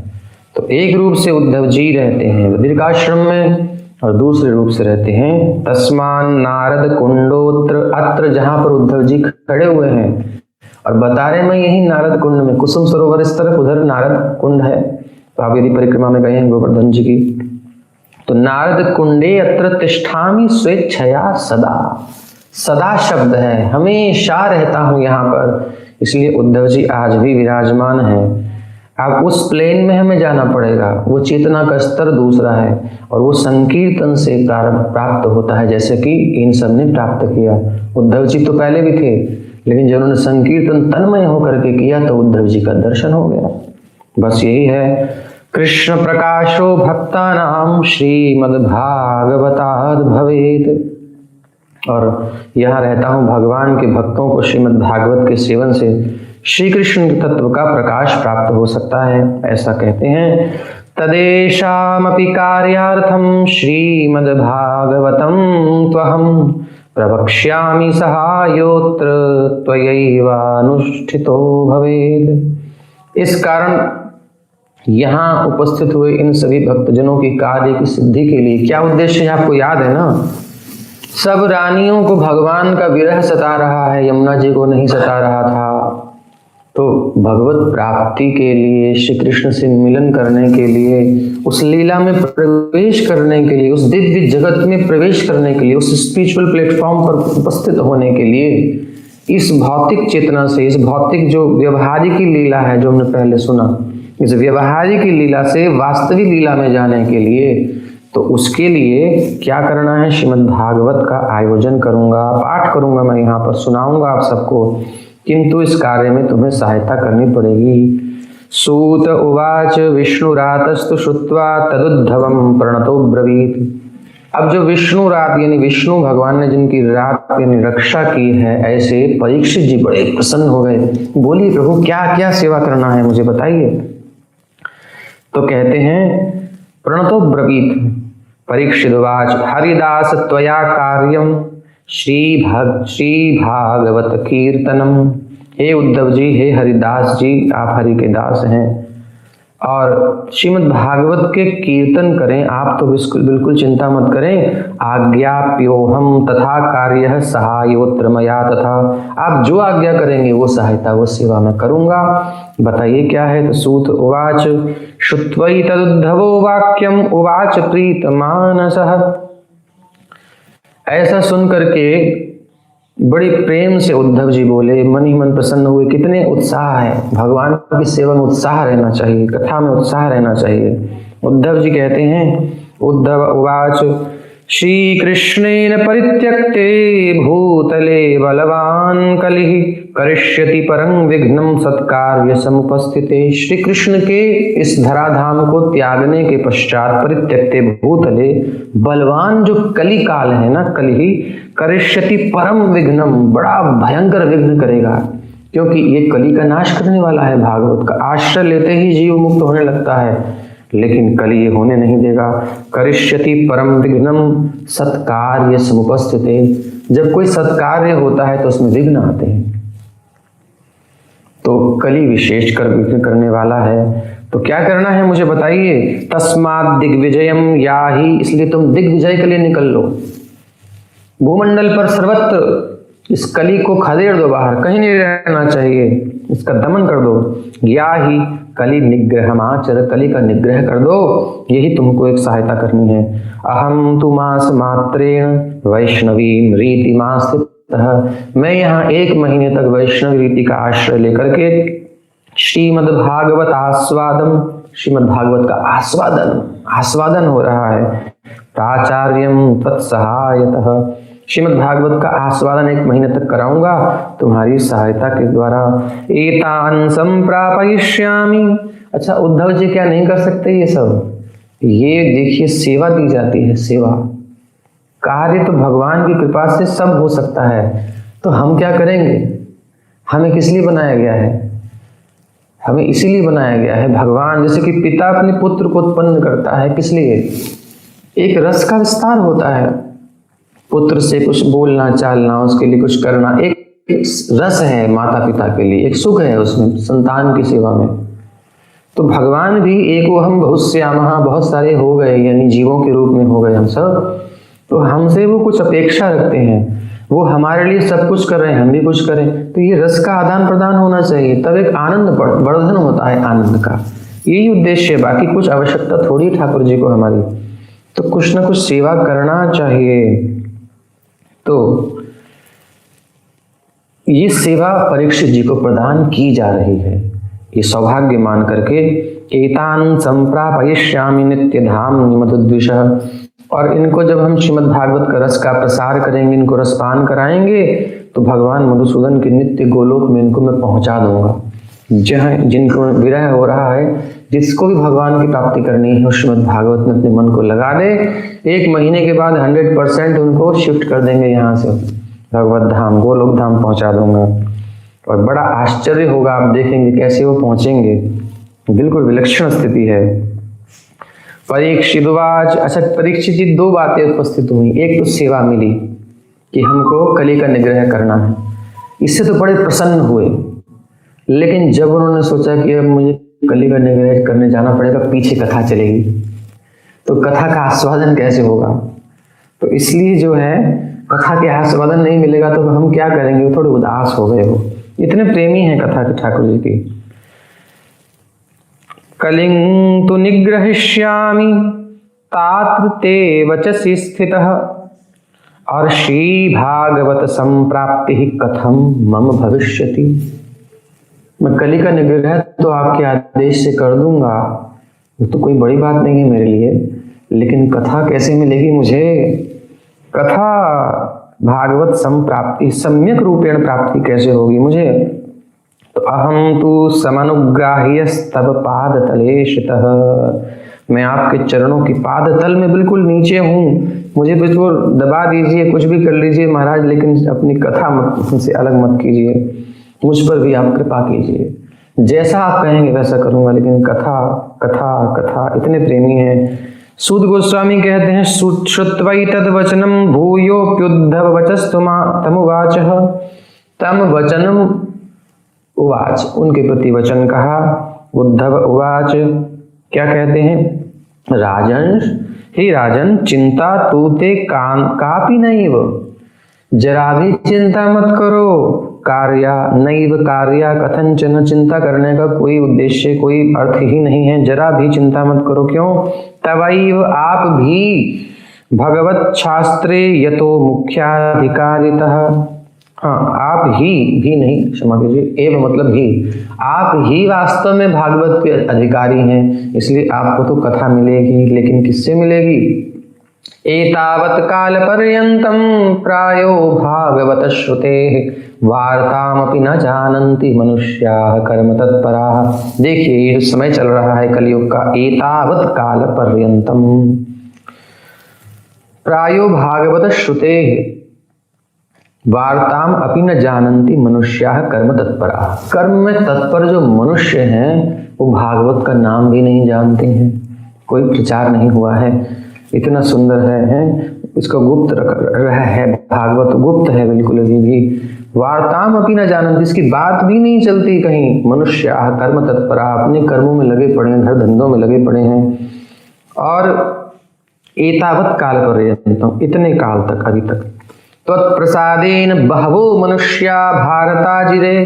तो एक रूप से उद्धव जी रहते हैं बद्रिकाश्रम में और दूसरे रूप से रहते हैं तस्मान नारद कुंडोत्र, अत्र जहां पर उद्धव जी खड़े हुए हैं और बता रहे मैं यही नारद कुंड में, कुसुम सरोवर इस तरफ, उधर नारद कुंड है। तो आप यदि परिक्रमा में गए हैं गोवर्धन जी की, तो नारद कुंडे अत्र तिष्ठामि स्वेच्छया सदा, सदा शब्द है, हमेशा रहता हूं यहाँ पर। इसलिए उद्धव जी आज भी विराजमान है। अब उस प्लेन में हमें जाना पड़ेगा, वो चेतना का स्तर दूसरा है और वो संकीर्तन से प्राप्त होता है, जैसे कि इन सब ने प्राप्त किया। उद्धव जी तो पहले भी थे, लेकिन जब उन्होंने संकीर्तन तन्मय होकर के किया तो उद्धव जी का दर्शन हो गया। बस यही है, कृष्ण प्रकाशो भक्तानां श्रीमद्भागवताद् भवेत्। और यहाँ रहता हूँ भगवान के भक्तों को श्रीमद् भागवत के सेवन से श्री कृष्ण तत्व का प्रकाश प्राप्त हो सकता है, ऐसा कहते हैं। तदेशामपि कार्यार्थं श्रीमद्भागवतं त्वहं प्रवक्ष्यामि सहायोत्र त्वयैवानुष्ठितो भवेत्। इस कारण यहाँ उपस्थित हुए इन सभी भक्तजनों की कार्य की सिद्धि के लिए क्या उद्देश्य है आपको याद है ना? सब रानियों को भगवान का विरह सता रहा है, यमुना जी को नहीं सता रहा था। तो भगवत प्राप्ति के लिए, श्री कृष्ण से मिलन करने के लिए, उस लीला में प्रवेश करने के लिए, उस दिव्य जगत में प्रवेश करने के लिए, उस स्पिरिचुअल प्लेटफॉर्म पर उपस्थित होने के लिए, इस भौतिक चेतना से, इस भौतिक जो व्यवहारिक लीला है जो हमने पहले सुना, इस व्यवहारिक लीला से वास्तविक लीला में जाने के लिए, तो उसके लिए क्या करना है? श्रीमद् भागवत का आयोजन करूंगा, पाठ करूंगा, मैं यहाँ पर सुनाऊंगा आप सबको, किंतु इस कार्य में तुम्हें सहायता करनी पड़ेगी। सूत उवाच विष्णुरातस्तु श्रुत्वा तदुद्धवं प्रणतो ब्रवीत। अब जो विष्णु रात यानी विष्णु भगवान ने जिनकी रात यानी रक्षा की है, ऐसे परीक्षित जी बड़े प्रसन्न हो गए। बोलिए प्रभु क्या क्या सेवा करना है मुझे बताइए। तो कहते हैं प्रणतो ब्रवीत परीक्षितवाच हरिदास त्वया कार्यम श्री भागवत कीर्तनम। हे उद्धव जी, हे हरिदास जी, आप हरि के दास हैं और श्रीमद् भागवत के कीर्तन करें आप, तो बिल्कुल चिंता मत करें। आज्ञाप्योहम तथा कार्य सहायोत्र मया, तथा आप जो आज्ञा करेंगे वो सहायता वो सेवा मैं करूंगा। बताइए क्या है। तो सूत उवाच श्रुत्वै तदुद्धवो वाक्यम उवाच प्रीत मानसः। ऐसा सुन करके बड़ी प्रेम से उद्धव जी बोले, मन ही मन प्रसन्न हुए। कितने उत्साह है, भगवान की सेवा में उत्साह रहना चाहिए, कथा में उत्साह रहना चाहिए। उद्धव जी कहते हैं उद्धव उवाच श्री कृष्णेन परित्यक्ते भूतले बलवान कलिहि करिष्यति परं विघ्नं सत्कार्य समुपस्थिते। श्री कृष्ण के इस धराधाम को त्यागने के पश्चात परित्यक्ते भूतले बलवान जो कली काल है ना, कलिहि करिष्यति परम विघ्नम, बड़ा भयंकर विघ्न करेगा, क्योंकि ये कली का नाश करने वाला है। भागवत का आश्रय लेते ही जीव मुक्त होने लगता है, लेकिन कली ये होने नहीं देगा। करिष्यति परम विघ्नम सत्कार्य समुपस्थिते। जब कोई सत्कार्य होता है तो उसमें विघ्न आते हैं, तो कली विशेष कर विघ्न करने वाला है। तो क्या करना है मुझे बताइए। तस्मात् दिग्विजयम याहि, इसलिए तुम दिग्विजय के लिए निकल लो। भूमंडल पर सर्वत्र इस कली को खदेड़ दो, बाहर कहीं नहीं रहना चाहिए, इसका दमन कर दो। या ही कली निग्रहमाचर, कली का निग्रह कर दो, यही तुमको एक सहायता करनी है। अहम तु मास मात्रेण वैष्णवी रीतिमास्थितः, मैं यहाँ 1 महीने तक वैष्णव रीति का आश्रय लेकर के श्रीमद् भागवत आस्वादम, श्रीमद् भागवत का आस्वादन हो रहा है। प्राचार्यम तत्सहायतः, श्रीमद् भागवत का आस्वादन 1 महीने तक कराऊंगा तुम्हारी सहायता के द्वारा। एतान संप्रापयिष्यामि। अच्छा उद्धव जी क्या नहीं कर सकते ये सब? ये देखिए सेवा दी जाती है, सेवा कार्य तो भगवान की कृपा से सब हो सकता है, तो हम क्या करेंगे? हमें किस लिए बनाया गया है? हमें इसीलिए बनाया गया है। भगवान जैसे कि पिता अपने पुत्र को उत्पन्न करता है, किस लिए? एक रस का विस्तार होता है, पुत्र से कुछ बोलना चालना, उसके लिए कुछ करना, एक रस है माता पिता के लिए, एक सुख है उसमें, संतान की सेवा में। तो भगवान भी एको हम बहुश्यामः, बहुत सारे हो गए, यानी जीवों के रूप में हो गए हम सब, तो हमसे वो कुछ अपेक्षा रखते हैं, वो हमारे लिए सब कुछ कर रहे हैं, हम भी कुछ करें। तो ये रस का आदान प्रदान होना चाहिए, तब एक आनंद वर्धन होता है आनंद का। यही उद्देश्य है, बाकी कुछ आवश्यकता थोड़ी ठाकुर जी को हमारी, तो कुछ ना कुछ सेवा करना चाहिए। तो ये सेवा परीक्षित जी को प्रदान की जा रही है, ये सौभाग्य मान करके। एतान संप्रापयिष्यामि नित्य धाम निमतद्विषः, और इनको जब हम श्रीमद् भागवत का रस का प्रसार करेंगे, इनको रसपान कराएंगे, तो भगवान मधुसूदन के नित्य गोलोक में इनको मैं पहुंचा दूंगा। जहाँ जिनको विरह हो रहा है, जिसको भी भगवान की प्राप्ति करनी है, श्रीमद् भागवत में अपने मन को लगा दे, 1 महीने के बाद 100% उनको शिफ्ट कर देंगे यहाँ से भगवत धाम, गोलोक धाम पहुंचा दूंगा। और बड़ा आश्चर्य होगा, आप देखेंगे कैसे वो पहुंचेंगे, बिल्कुल विलक्षण स्थिति है। परीक्षितवाच। अच्छा परीक्षित जी 2 बातें उपस्थित हुई, एक तो सेवा मिली कि हमको कली का निग्रह करना है, इससे तो बड़े प्रसन्न हुए। लेकिन जब उन्होंने सोचा कि अब मुझे कली का निग्रह करने जाना पड़ेगा, पीछे कथा चलेगी, तो कथा का आस्वादन कैसे होगा? तो इसलिए जो है कथा के आस्वादन नहीं मिलेगा तो हम क्या करेंगे? वो थोड़े उदास हो गए, वो इतने प्रेमी हैं कथा के ठाकुर जी की। कलिं तु निग्रहिष्यामि तात्र ते वचसि स्थितः, और श्री भागवत संप्राप्ति कथम मम भविष्यति। मैं कली का निग्रह तो आपके आदेश से कर दूंगा, वो तो कोई बड़ी बात नहीं है मेरे लिए, लेकिन कथा कैसे मिलेगी मुझे? कथा भागवत संप्राप्ति, सम्यक रूपेण प्राप्ति कैसे होगी मुझे? तो अहम तु समनुग्राह्यस्तव पाद तले शितः, मैं आपके चरणों की पाद तल में बिल्कुल नीचे हूँ, मुझे बिल्कुल दबा दीजिए, कुछ भी कर लीजिए महाराज, लेकिन अपनी कथा से अलग मत कीजिए, मुझ पर भी आप कृपा कीजिए। जैसा आप कहेंगे वैसा करूंगा, लेकिन कथा कथा कथा, इतने प्रेमी हैं। सूत गोस्वामी कहते हैं, श्रुत्वै तद्वचनम भूयोप्युद्धव वचस्तमुवाच, तम वचनम उवाच, उनके प्रति वचन कहा। उद्धव उवाच, क्या कहते हैं, राजन, हे राजन, चिंता तूते कापि नैव, जरा भी चिंता मत करो, कार्या नैव कार्या कथंचन, चिंता करने का कोई उद्देश्य कोई अर्थ ही नहीं है, जरा भी चिंता मत करो। क्यों, तवैव आप भी भगवत शास्त्रे यतो मुख्याधिकारितः, हाँ आप ही नहीं, क्षमा कीजिए, एव मतलब ही, आप ही वास्तव में भागवत के अधिकारी हैं, इसलिए आपको तो कथा मिलेगी, लेकिन किससे मिलेगी, एतावत् काल पर्यंतम प्रायो भागवत श्रुतेः वार्तामपि न जानन्ति मनुष्याः कर्म तत्पराः। देखिए ये जो समय चल रहा है कलयुग का, एतावत् काल पर्यंतम प्रायो भागवत श्रुतेः वार्ताम अपि न जानन्ति मनुष्याः कर्म तत्पराः। कर्म में तत्पर जो मनुष्य हैं वो भागवत का नाम भी नहीं जानते हैं, कोई प्रचार नहीं हुआ है। इतना सुंदर है इसका गुप्त रहा है, भागवत गुप्त है बिल्कुल अभी भी। वार्ताम अपि न जानन्ति, इसकी बात भी नहीं चलती कहीं। मनुष्याः कर्म तत्पराः, अपने कर्मों में लगे पड़े हैं, घर धंधों में लगे पड़े हैं। और एतावत् काल पर्यंतम, इतने काल तक, अभी तक। त्वत्प्रसादेन बहवो मनुष्या भारताजिरे,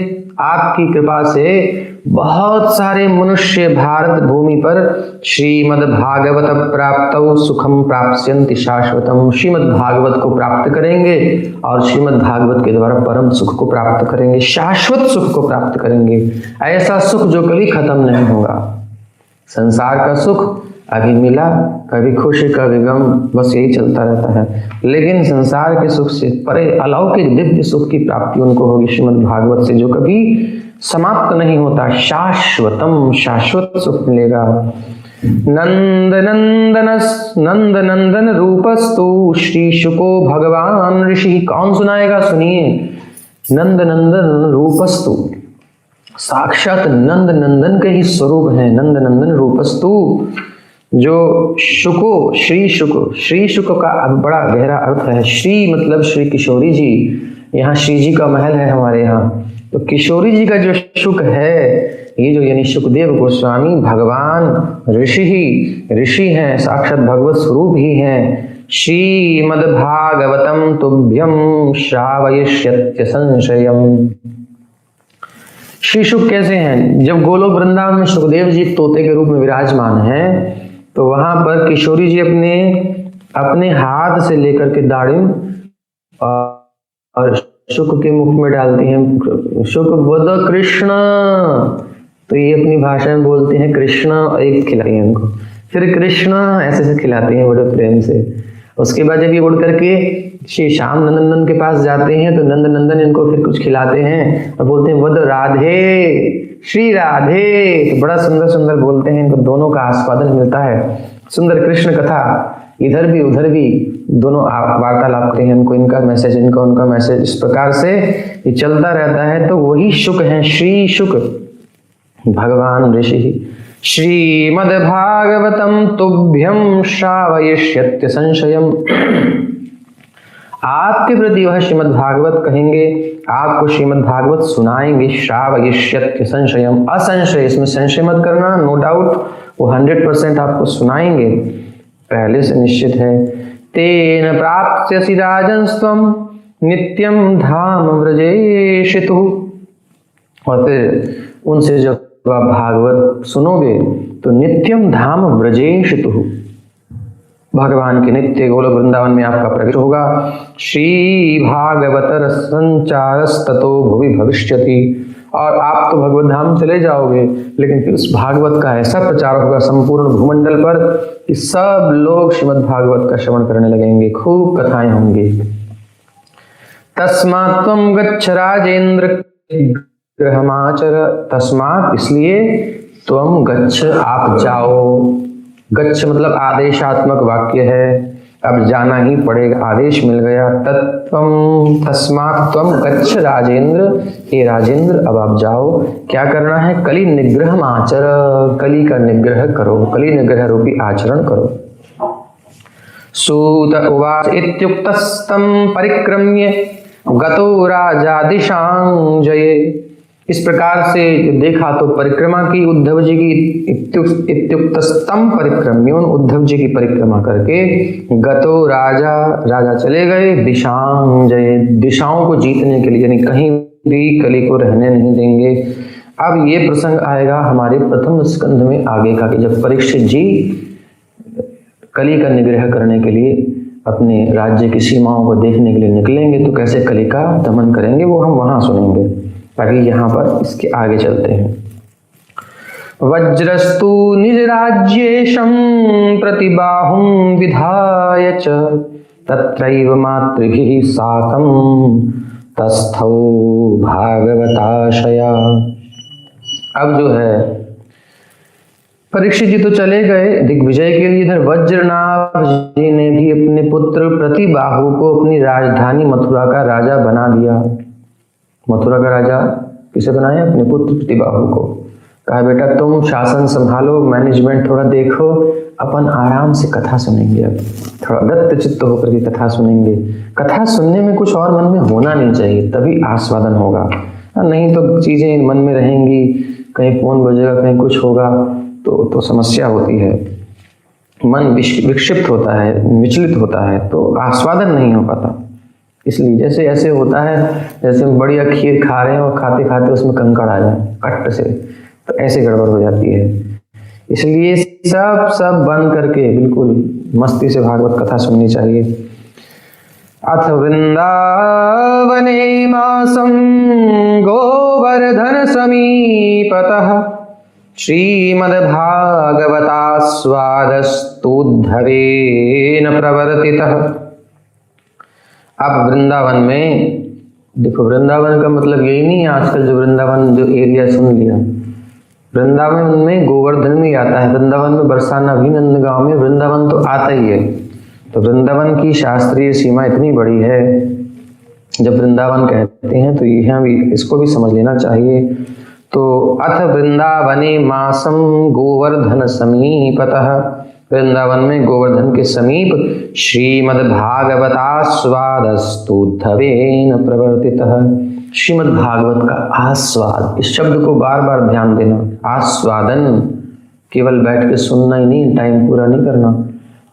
आपकी कृपा से बहुत सारे मनुष्य भारत भूमि पर श्रीमद् भागवत प्राप्तौ सुखम प्राप्स्यन्ति शाश्वतम, श्रीमद् भागवत को प्राप्त करेंगे और श्रीमद् भागवत के द्वारा परम सुख को प्राप्त करेंगे, शाश्वत सुख को प्राप्त करेंगे, ऐसा सुख जो कभी खत्म नहीं होगा। संसार का सुख अभी मिला, कभी खुशी कभी गम, बस यही चलता रहता है, लेकिन संसार के सुख से परे अलौकिक दिव्य सुख की प्राप्ति उनको होगी श्रीमद् भागवत से, जो कभी समाप्त नहीं होता, शाश्वतम, शाश्वत सुख मिलेगा। नंद नंदन रूपस्तु श्री शुको भगवान ऋषि, कौन सुनाएगा, सुनिए। नंद नंदन रूपस्तु, साक्षात नंद नंदन के ही स्वरूप है। नंद नंदन रूपस्तु, जो शुको, श्री शुक का अब बड़ा गहरा अर्थ है। श्री मतलब श्री किशोरी जी, यहाँ श्री जी का महल है हमारे यहाँ, तो किशोरी जी का जो शुक है, ये जो यानी शुकदेव गोस्वामी भगवान ऋषि हैं, साक्षात भगवत स्वरूप ही हैं। श्रीमद्भागवतम तुभ्यम श्रावयिष्यत्य संशयम। श्री शुक कैसे हैं, जब गोलोक वृंदावन में सुखदेव जी तोते के रूप में विराजमान हैं, तो वहां पर किशोरी जी अपने हाथ से लेकर के दाड़िम और शुक के मुख में डालती हैं। शुक वद कृष्ण, तो ये अपनी भाषा में बोलते हैं कृष्ण, और एक खिलाती हैं उनको, फिर कृष्ण ऐसे खिलाते हैं बड़े प्रेम से। उसके बाद जब ये उड़ करके श्री श्याम नंदन के पास जाते हैं, तो नंद नंदन इनको फिर कुछ खिलाते हैं और बोलते हैं वद राधे, श्री राधे, तो बड़ा सुंदर सुंदर बोलते हैं, इनको दोनों का आस्वादन मिलता है। सुंदर कृष्ण कथा इधर भी उधर भी दोनों वार्तालाप करते हैं, इनको इनका मैसेज, इनका उनका मैसेज, इस प्रकार से ये चलता रहता है। तो वही शुक हैं, श्री शुक भगवान ऋषि। श्रीमद्भागवतम तुभ्यम श्रावयिष्यत्य संशयम, आपके प्रति वह श्रीमद् भागवत कहेंगे, आपको श्रीमद् भागवत सुनाएंगे। श्रावयिष्यत्य संशयम, असंशय, इसमें संशय मत करना, नो डाउट, वो 100% आपको सुनाएंगे, पहले से निश्चित है। तेन प्राप्स्यसि राजन्स्त्वं नित्यं धाम व्रजेशितु, और फिर उनसे जब आप भागवत सुनोगे तो नित्यम धाम व्रजेशितु, भगवान के नित्य गोलोक वृंदावन में आपका प्रवेश होगा। श्री भागवतर संचारस्ततो भुवि भविष्यति, और आप तो भगवत धाम चले जाओगे, लेकिन फिर उस भागवत का ऐसा प्रचार होगा संपूर्ण भूमंडल पर कि सब लोग श्रीमद् भागवत का श्रवण करने लगेंगे, खूब कथाएं होंगी। तस्मात् त्वं गच्छ राजेंद्र गृहमाचर, तस्मात् इसलिए, त्वं गच्छ आप जाओ, गच्छ मतलब आदेशात्मक वाक्य है, अब जाना ही पड़ेगा, आदेश मिल गया। तत्त्वं तस्मात् त्वं गच्छ राजेंद्र, हे राजेंद्र अब आप जाओ। क्या करना है? कलि निग्रह आचर, कलि का निग्रह करो, कलि निग्रह रूपी आचरण करो। सूत उवाच इत्युक्तस्तं परिक्रम्य गतो राजा दिशां जये। इस प्रकार से देखा तो परिक्रमा की उद्धव जी की, इत्युक्तस्तं परिक्रम्य, उद्धव जी की परिक्रमा करके गतो राजा, राजा चले गए दिशां जये, दिशाओं को जीतने के लिए, यानी कहीं भी कलि को रहने नहीं देंगे। अब ये प्रसंग आएगा हमारे प्रथम स्कंध में आगे का, कि जब परीक्षित जी कलि का निग्रह करने के लिए अपने राज्य की सीमाओं को देखने के लिए निकलेंगे तो कैसे कलि का दमन करेंगे, वो हम वहां सुनेंगे। ताकि यहाँ पर इसके आगे चलते हैं। वज्रस्तु निज राज्येशं प्रतिबाहुं विधाय च तत्रैव मातृभिः साकं तस्थौ भागवताशया। अब जो है परीक्षित जी तो चले गए दिग्विजय के लिए, इधर वज्रनाभ जी ने भी अपने पुत्र प्रतिबाहु को अपनी राजधानी मथुरा का राजा बना दिया। मथुरा का राजा किसे बनाया? अपने पुत्र प्रतिबाहु को। कहा बेटा तुम शासन संभालो, मैनेजमेंट थोड़ा देखो, अपन आराम से कथा सुनेंगे, अब थोड़ा दत्त चित्त होकर के कथा सुनेंगे। कथा सुनने में कुछ और मन में होना नहीं चाहिए, तभी आस्वादन होगा, नहीं तो चीजें मन में रहेंगी, कहीं फोन बजेगा, कहीं कुछ होगा तो समस्या होती है, मन विक्षिप्त होता है, विचलित होता है, तो आस्वादन नहीं हो पाता। इसलिए जैसे ऐसे होता है जैसे बढ़िया खीर खा रहे हैं और खाते खाते उसमें कंकड़ आ जाए कट से, तो ऐसे गड़बड़ हो जाती है। इसलिए सब बंद करके बिल्कुल मस्ती से भागवत कथा सुननी चाहिए। अथ वृंदावने मासं गोवर्धन समीपतः श्रीमद्भागवतास्वादस्तुद्धवेन प्रवर्तितः। अब वृंदावन में देखो, वृंदावन का मतलब यही नहीं है आजकल जो वृंदावन जो एरिया सुन लिया, वृंदावन में गोवर्धन भी आता है, वृंदावन में बरसाना भी, नंदगांव में वृंदावन तो आता ही है। तो वृंदावन की शास्त्रीय सीमा इतनी बड़ी है, जब वृंदावन कहते हैं तो यहाँ भी इसको भी समझ लेना चाहिए। तो अथ वृंदावने मासम गोवर्धन समीपतः, वृंदावन में गोवर्धन के समीप श्रीमद्भागवतास्वादस्तुद्धवेन प्रवर्तितः। श्रीमद्भागवत का आस्वाद, इस शब्द को बार बार ध्यान देना। आस्वादन केवल बैठ के सुनना ही नहीं, टाइम पूरा नहीं करना,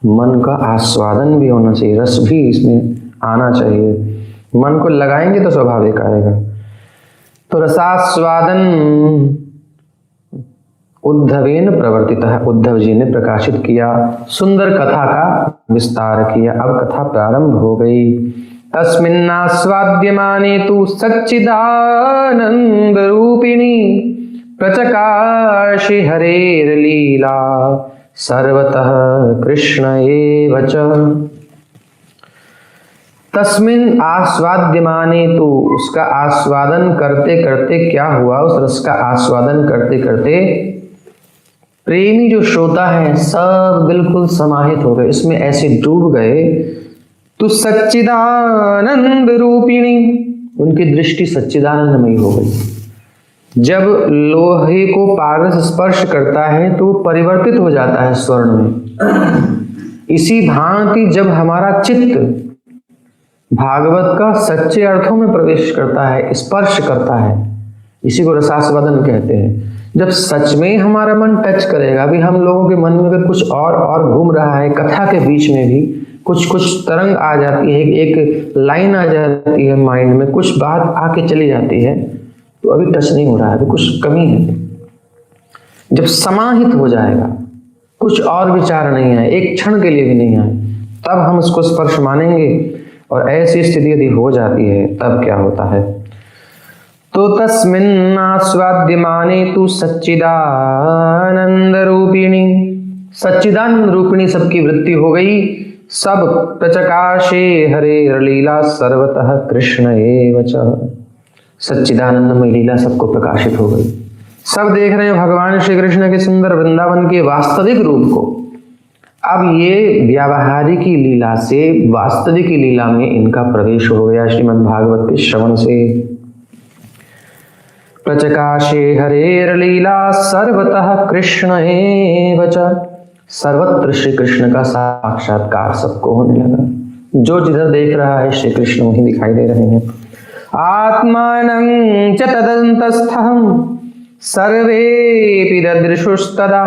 मन का आस्वादन भी होना चाहिए, रस भी इसमें आना चाहिए। मन को लगाएंगे तो स्वाभाविक आएगा। तो रसास्वादन उद्धवेन प्रवर्तितः, उद्धव जी ने प्रकाशित किया, सुंदर कथा का विस्तार किया। अब कथा प्रारंभ हो गई। तस्मिन्नास्वाद्यमाने तु सच्चिदानंद रूपिणी प्रचकाशि हरेर्लीला सर्वतः कृष्ण एव च। तस्मिन् आस्वाद्यमाने तो, उसका आस्वादन करते करते क्या हुआ, उस रस का आस्वादन करते करते प्रेमी जो श्रोता है सब बिल्कुल समाहित हो गए, इसमें ऐसे डूब गए। तो सच्चिदानंद रूपिणी, उनकी दृष्टि सच्चिदानंदमयी हो गई। जब लोहे को पारस स्पर्श करता है तो परिवर्तित हो जाता है स्वर्ण में। इसी भांति जब हमारा चित्त भागवत का सच्चे अर्थों में प्रवेश करता है, स्पर्श करता है, इसी को रसास्वादन कहते हैं। जब सच में हमारा मन टच करेगा, अभी हम लोगों के मन में अगर कुछ और घूम रहा है, कथा के बीच में भी कुछ तरंग आ जाती है, एक लाइन आ जाती है माइंड में, कुछ बात आके चली जाती है, तो अभी टच नहीं हो रहा है, अभी कुछ कमी है। जब समाहित हो जाएगा, कुछ और विचार नहीं आए, एक क्षण के लिए भी नहीं आए, तब हम उसको स्पर्श मानेंगे। और ऐसी स्थिति यदि हो जाती है तब क्या होता है? तो तस्मिन्नास्वाद्यमाने तु सच्चिदानंद रूपिणी, सच्चिदानंद रूपिणी सबकी वृत्ति हो गई। सब प्रचकाशे हरे लीला सर्वतः कृष्ण एव च, सच्चिदानंदमय लीला सबको प्रकाशित हो गई। सब देख रहे हैं भगवान श्री कृष्ण के सुंदर वृंदावन के वास्तविक रूप को, अब ये व्यावहारिक की लीला से वास्तविक की लीला में इनका प्रवेश हो गया श्रीमद् भागवत के श्रवण से। प्रचकाशे हरेर लीला सर्वतः कृष्ण एव च, सर्वत्र श्री कृष्ण का साक्षात्कार सबको होने लगा। जो जिधर देख रहा है श्री कृष्ण वहीं दिखाई दे रहे हैं। आत्मानं च तदन्तस्थं सर्वेऽपि ददृशुस्तदा,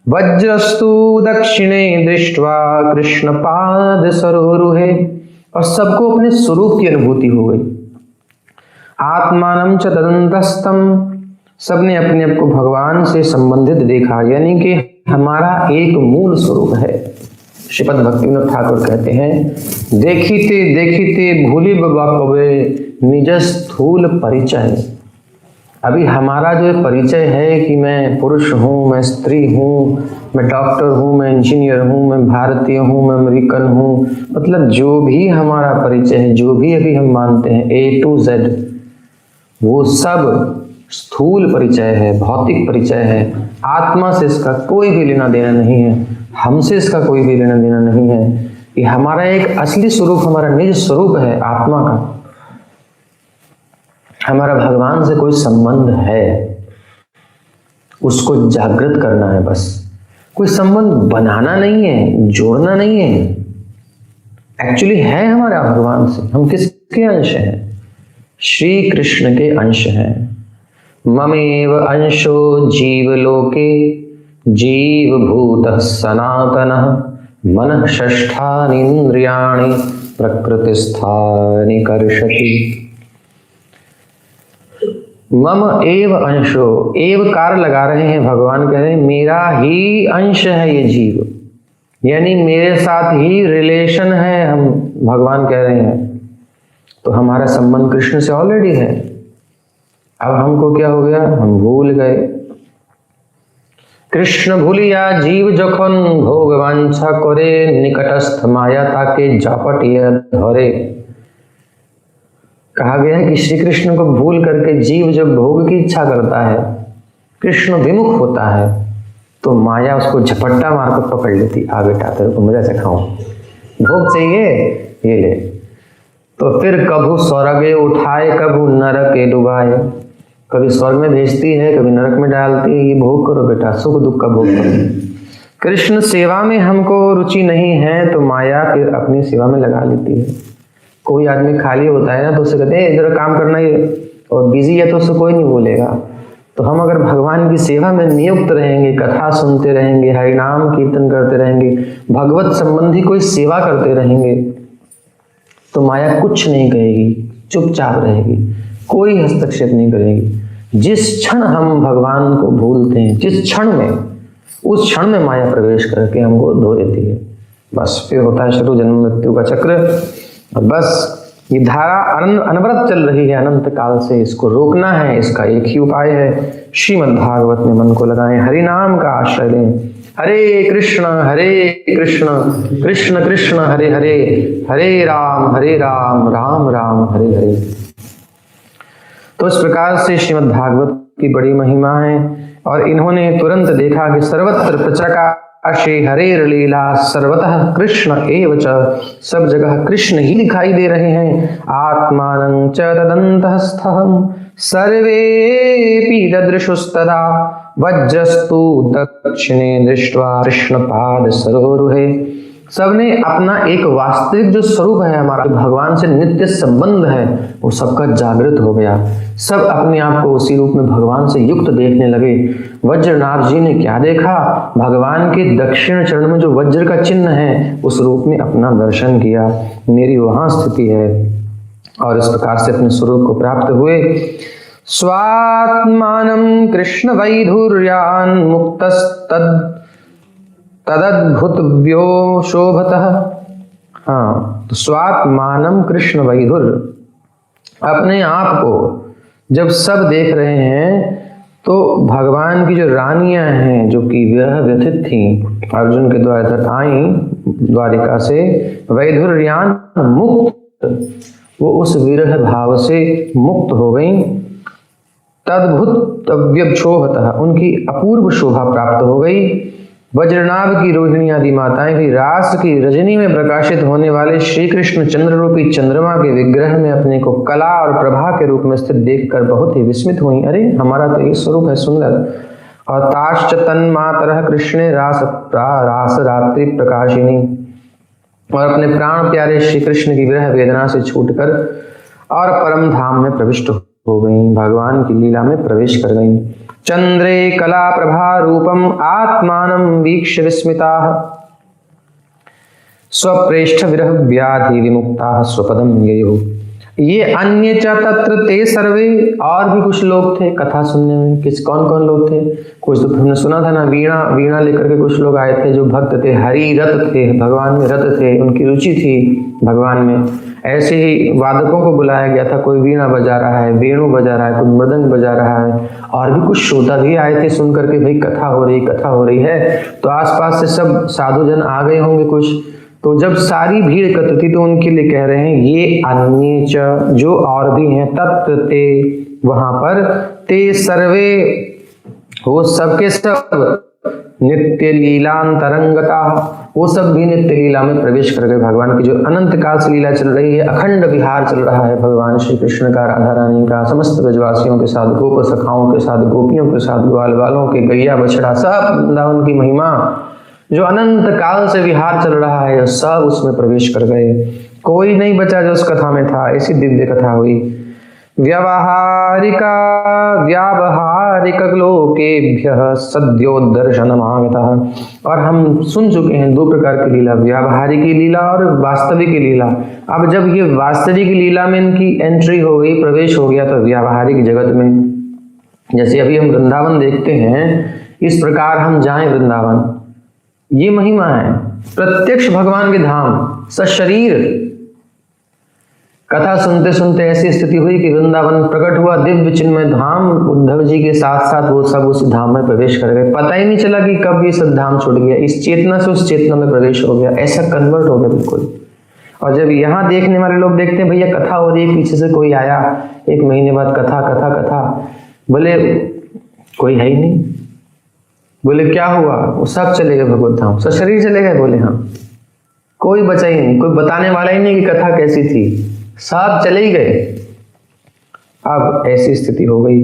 वज्रस्तु दक्षिणे दृष्ट्वा कृष्ण पाद सरोरुहे। और सबको अपने स्वरूप की अनुभूति हो गई। आत्मानं च तदन्तस्थं, सबने अपने आप को भगवान से संबंधित देखा, यानी कि हमारा एक मूल स्वरूप है। श्रीपद भक्तिविनोद ठाकुर कहते हैं, देखिते देखिते भूलि बाबा कवे निज स्थूल परिचय। अभी हमारा जो परिचय है कि मैं पुरुष हूँ, मैं स्त्री हूँ, मैं डॉक्टर हूँ, मैं इंजीनियर हूँ, मैं भारतीय हूँ, मैं अमेरिकन हूँ, मतलब जो भी हमारा परिचय है, जो भी अभी हम मानते हैं A to Z, वो सब स्थूल परिचय है, भौतिक परिचय है। आत्मा से इसका कोई भी लेना देना नहीं है, हमसे इसका कोई भी लेना देना नहीं है। ये हमारा एक असली स्वरूप, हमारा निज स्वरूप है आत्मा का। हमारा भगवान से कोई संबंध है, उसको जागृत करना है बस। कोई संबंध बनाना नहीं है, जोड़ना नहीं है। एक्चुअली है हमारा भगवान से। हम किसके अंश हैं? श्री कृष्ण के अंश हैं। ममेव अंशो जीवलोके जीवभूतः सनातनः, मनः षष्ठानि इंद्रियाणि प्रकृतिस्थानि कर्षति। मम एव अंशो, एव कार लगा रहे हैं, भगवान कह रहे हैं मेरा ही अंश है ये जीव, यानी मेरे साथ ही रिलेशन है। हम भगवान कह रहे हैं तो हमारा संबंध कृष्ण से ऑलरेडी है। अब हमको क्या हो गया? हम भूल गए। कृष्ण भूलिया जीव जखन भोग वांछा करे, निकटस्थ माया ताके जापटिया धरे। कहा गया है कि श्री कृष्ण को भूल करके जीव जब भोग की इच्छा करता है, कृष्ण विमुख होता है, तो माया उसको झपट्टा मारकर पकड़ लेती। आ बेटा तेरे को मजा चखाऊं, भोग चाहिए ये ले। तो फिर कभू स्वर्गे उठाए, कभू नरके डुबाए। कभी स्वर्ग में भेजती है, कभी नरक में डालती है। ये भोग करो बेटा, सुख दुख का भोग करो। कृष्ण सेवा में हमको रुचि नहीं है तो माया फिर अपनी सेवा में लगा लेती है। कोई आदमी खाली होता है ना तो उसे कहते हैं इधर काम करना है, और बिजी है तो उससे कोई नहीं बोलेगा। तो हम अगर भगवान की सेवा में नियुक्त रहेंगे, कथा सुनते रहेंगे, हरिनाम कीर्तन करते रहेंगे, भगवत संबंधी कोई सेवा करते रहेंगे, तो माया कुछ नहीं कहेगी, चुपचाप रहेगी, कोई हस्तक्षेप नहीं करेगी। जिस क्षण हम भगवान को भूलते हैं, जिस क्षण में, उस क्षण में माया प्रवेश करके हमको धो देती है। बस फिर होता है शुरू जन्म मृत्यु का चक्र। और बस ये धारा अनवरत चल रही है अनंत काल से। इसको रोकना है, इसका एक ही उपाय है, श्रीमद् भागवत में मन को लगाएं, हरि नाम का आश्रय लें। हरे कृष्ण कृष्ण कृष्ण हरे हरे, हरे राम राम राम हरे हरे। तो इस प्रकार से श्रीमद् भागवत की बड़ी महिमा है। और इन्होंने तुरंत देखा कि सर्वत्र प्रचकाशे हरेर लीला सर्वतः कृष्ण एव च, सब जगह कृष्ण ही दिखाई दे रहे हैं। आत्मानं च तदन्तस्थं सर्वेऽपि ददृशुस्तदा, वज्रस्तु दक्षिणे दृष्ट्वा कृष्ण पाद सरोरुहे। सबने अपना एक वास्तविक जो स्वरूप है, हमारा भगवान से नित्य संबंध है, वो सबका जागृत हो गया। सब अपने आप को उसी रूप में भगवान से युक्त देखने लगे। वज्रनाभ जी ने क्या देखा? भगवान के दक्षिण चरण में जो वज्र का चिन्ह है, उस रूप में अपना दर्शन किया। मेरी वहां स्थिति है। और इस प्रकार से अपने स्वरूप को प्राप्त हुए। स्वात्मानं कृष्ण वैधुर्यान् मुक्तस्तद तदद्भुतव्यो शोभतः। हाँ, तो स्वात्मानं कृष्ण वैधुर, अपने आप को जब सब देख रहे हैं तो भगवान की जो रानियां हैं, जो कि विरह व्यथित थीं, अर्जुन के द्वारा इधर आई द्वारिका से, वैधुर्यान मुक्त, वो उस विरह भाव से मुक्त हो गई। तद्भुतव्य शोभतः, उनकी अपूर्व शोभा प्राप्त हो गई। वज्रनाभ की रोहिणी आदि माताएं भी रास की रजनी में प्रकाशित होने वाले श्री कृष्ण चंद्र रूपी चंद्रमा के विग्रह में अपने को कला और प्रभा के रूप में स्थित देखकर बहुत ही विस्मित हुई। अरे हमारा तो ये स्वरूप है सुंदर। और ताश्च तन्मातरः कृष्णे रास रात्रि प्रकाशिनी, और अपने प्राण प्यारे श्री कृष्ण की विरह वेदना से छूटकर और परम धाम में प्रविष्ट हो गई, भगवान की लीला में प्रवेश कर गई। चंद्रे कला प्रभा रूपम आत्मानं वीक्ष्य विस्मिताः स्वप्रेष्ठ विरह व्याधि विमुक्ताः स्वपदम ययुः। ये अन्य च तत्र ते सर्वे, और भी कुछ लोग थे कथा सुनने में। कौन कौन लोग थे? कुछ तो हमने सुना था ना, वीणा लेकर के कुछ लोग आए थे जो भक्त थे, हरि रत थे, भगवान में रत थे, उनकी रुचि थी भगवान में। ऐसे ही वादकों को बुलाया गया था, कोई वीणा बजा रहा है, वेणु बजा रहा है, कोई मृदंग बजा रहा है, और भी कुछ श्रोता भी आए थे सुन करके भाई कथा हो रही है। तो आसपास से सब साधुजन आ गए होंगे कुछ। तो जब सारी भीड़ एकत्र थी तो उनके लिए कह रहे हैं ये अन्य च, जो और भी हैं, तत्र ते, वहां पर, ते सर्वे, वो सबके सब, नित्य लीलांतरंगता, वो सब भी नित्य लीला में प्रवेश कर गए। भगवान की जो अनंत काल से लीला चल रही है, अखंड विहार चल रहा है भगवान श्री कृष्ण का, राधा रानी का, समस्त ब्रजवासियों के साथ, गोप सखाओं के साथ, गोपियों के साथ, ग्वाल बालों के, गैया बछड़ा, सब वृंदावन की महिमा जो अनंत काल से विहार चल रहा है, सब उसमें प्रवेश कर गए। कोई नहीं बचा जो उस कथा में था। ऐसी दिव्य कथा हुई। व्यावहारिक लोकेभ्यः सद्योदर्शनमागतः। और हम सुन चुके हैं दो प्रकार की लीला, व्यावहारिक लीला और वास्तविक लीला। अब जब ये वास्तविक लीला में इनकी एंट्री हो गई, प्रवेश हो गया, तो व्यावहारिक जगत में, जैसे अभी हम वृंदावन देखते हैं, इस प्रकार हम जाएं वृंदावन, ये महिमा है। प्रत्यक्ष भगवान के धाम, सशरीर। कथा सुनते सुनते ऐसी स्थिति हुई कि वृंदावन प्रकट हुआ, दिव्य चिन्मय धाम। उद्धव जी के साथ साथ वो सब उस धाम में प्रवेश कर गए। पता ही नहीं चला कि कब ये सब धाम छूट गया, इस चेतना से उस चेतना में प्रवेश हो गया, ऐसा कन्वर्ट हो गया बिल्कुल। और जब यहाँ देखने वाले लोग देखते हैं भैया कथा हो रही है, पीछे से कोई आया, 1 महीने बाद कथा, बोले कोई है ही नहीं। बोले क्या हुआ? वो सब चले गए भगवत धाम, सब शरीर चले गए। बोले हाँ, कोई बचा ही नहीं, कोई बताने वाला ही नहीं कि कथा कैसी थी, सब चले ही गए। अब ऐसी स्थिति हो गई।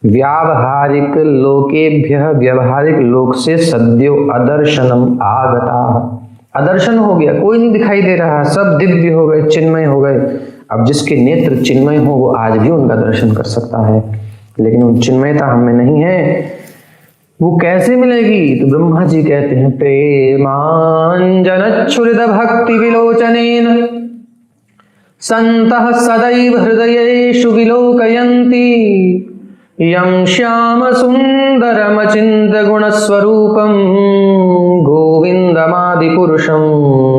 व्यावहारिक लोकेभ्यः, व्यवहारिक लोक से सद्यो अदर्शनम आगता। अदर्शन हो गया, कोई नहीं दिखाई दे रहा, सब दिव्य हो गए, चिन्मय हो गए। अब जिसके नेत्र चिन्मय हो वो आज भी उनका दर्शन कर सकता है, लेकिन उन चिन्मयता हमें नहीं है। वो कैसे मिलेगी? तो ब्रह्मा जी कहते हैं प्रेमांजनच्छुरित भक्ति विलोचनेन संतः सदैव हृदयेषु विलोकयन्ति यं श्याम सुंदरमचिन्त गुणस्वरूपं गोविन्दमादिपुरुषं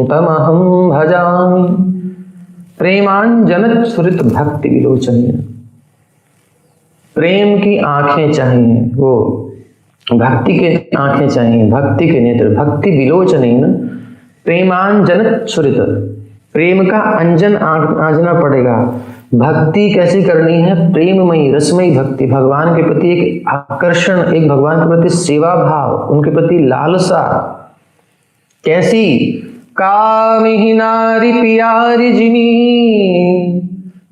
तमहं भजामि। प्रेमांजनच्छुरित भक्ति विलोचनेन, प्रेम की आंखें चाहिए, वो भक्ति के आंखें चाहिए, भक्ति के नेत्र, भक्ति विलोचनेन प्रेमांजनच्छुरित, प्रेम का अंजन आंजना पड़ेगा। भक्ति कैसी करनी है? प्रेममयी, रसमयी भक्ति, भगवान के प्रति एक आकर्षण, एक भगवान के प्रति सेवा भाव, उनके प्रति लालसा। कैसी? कामिहि नारी प्यारी जिमी,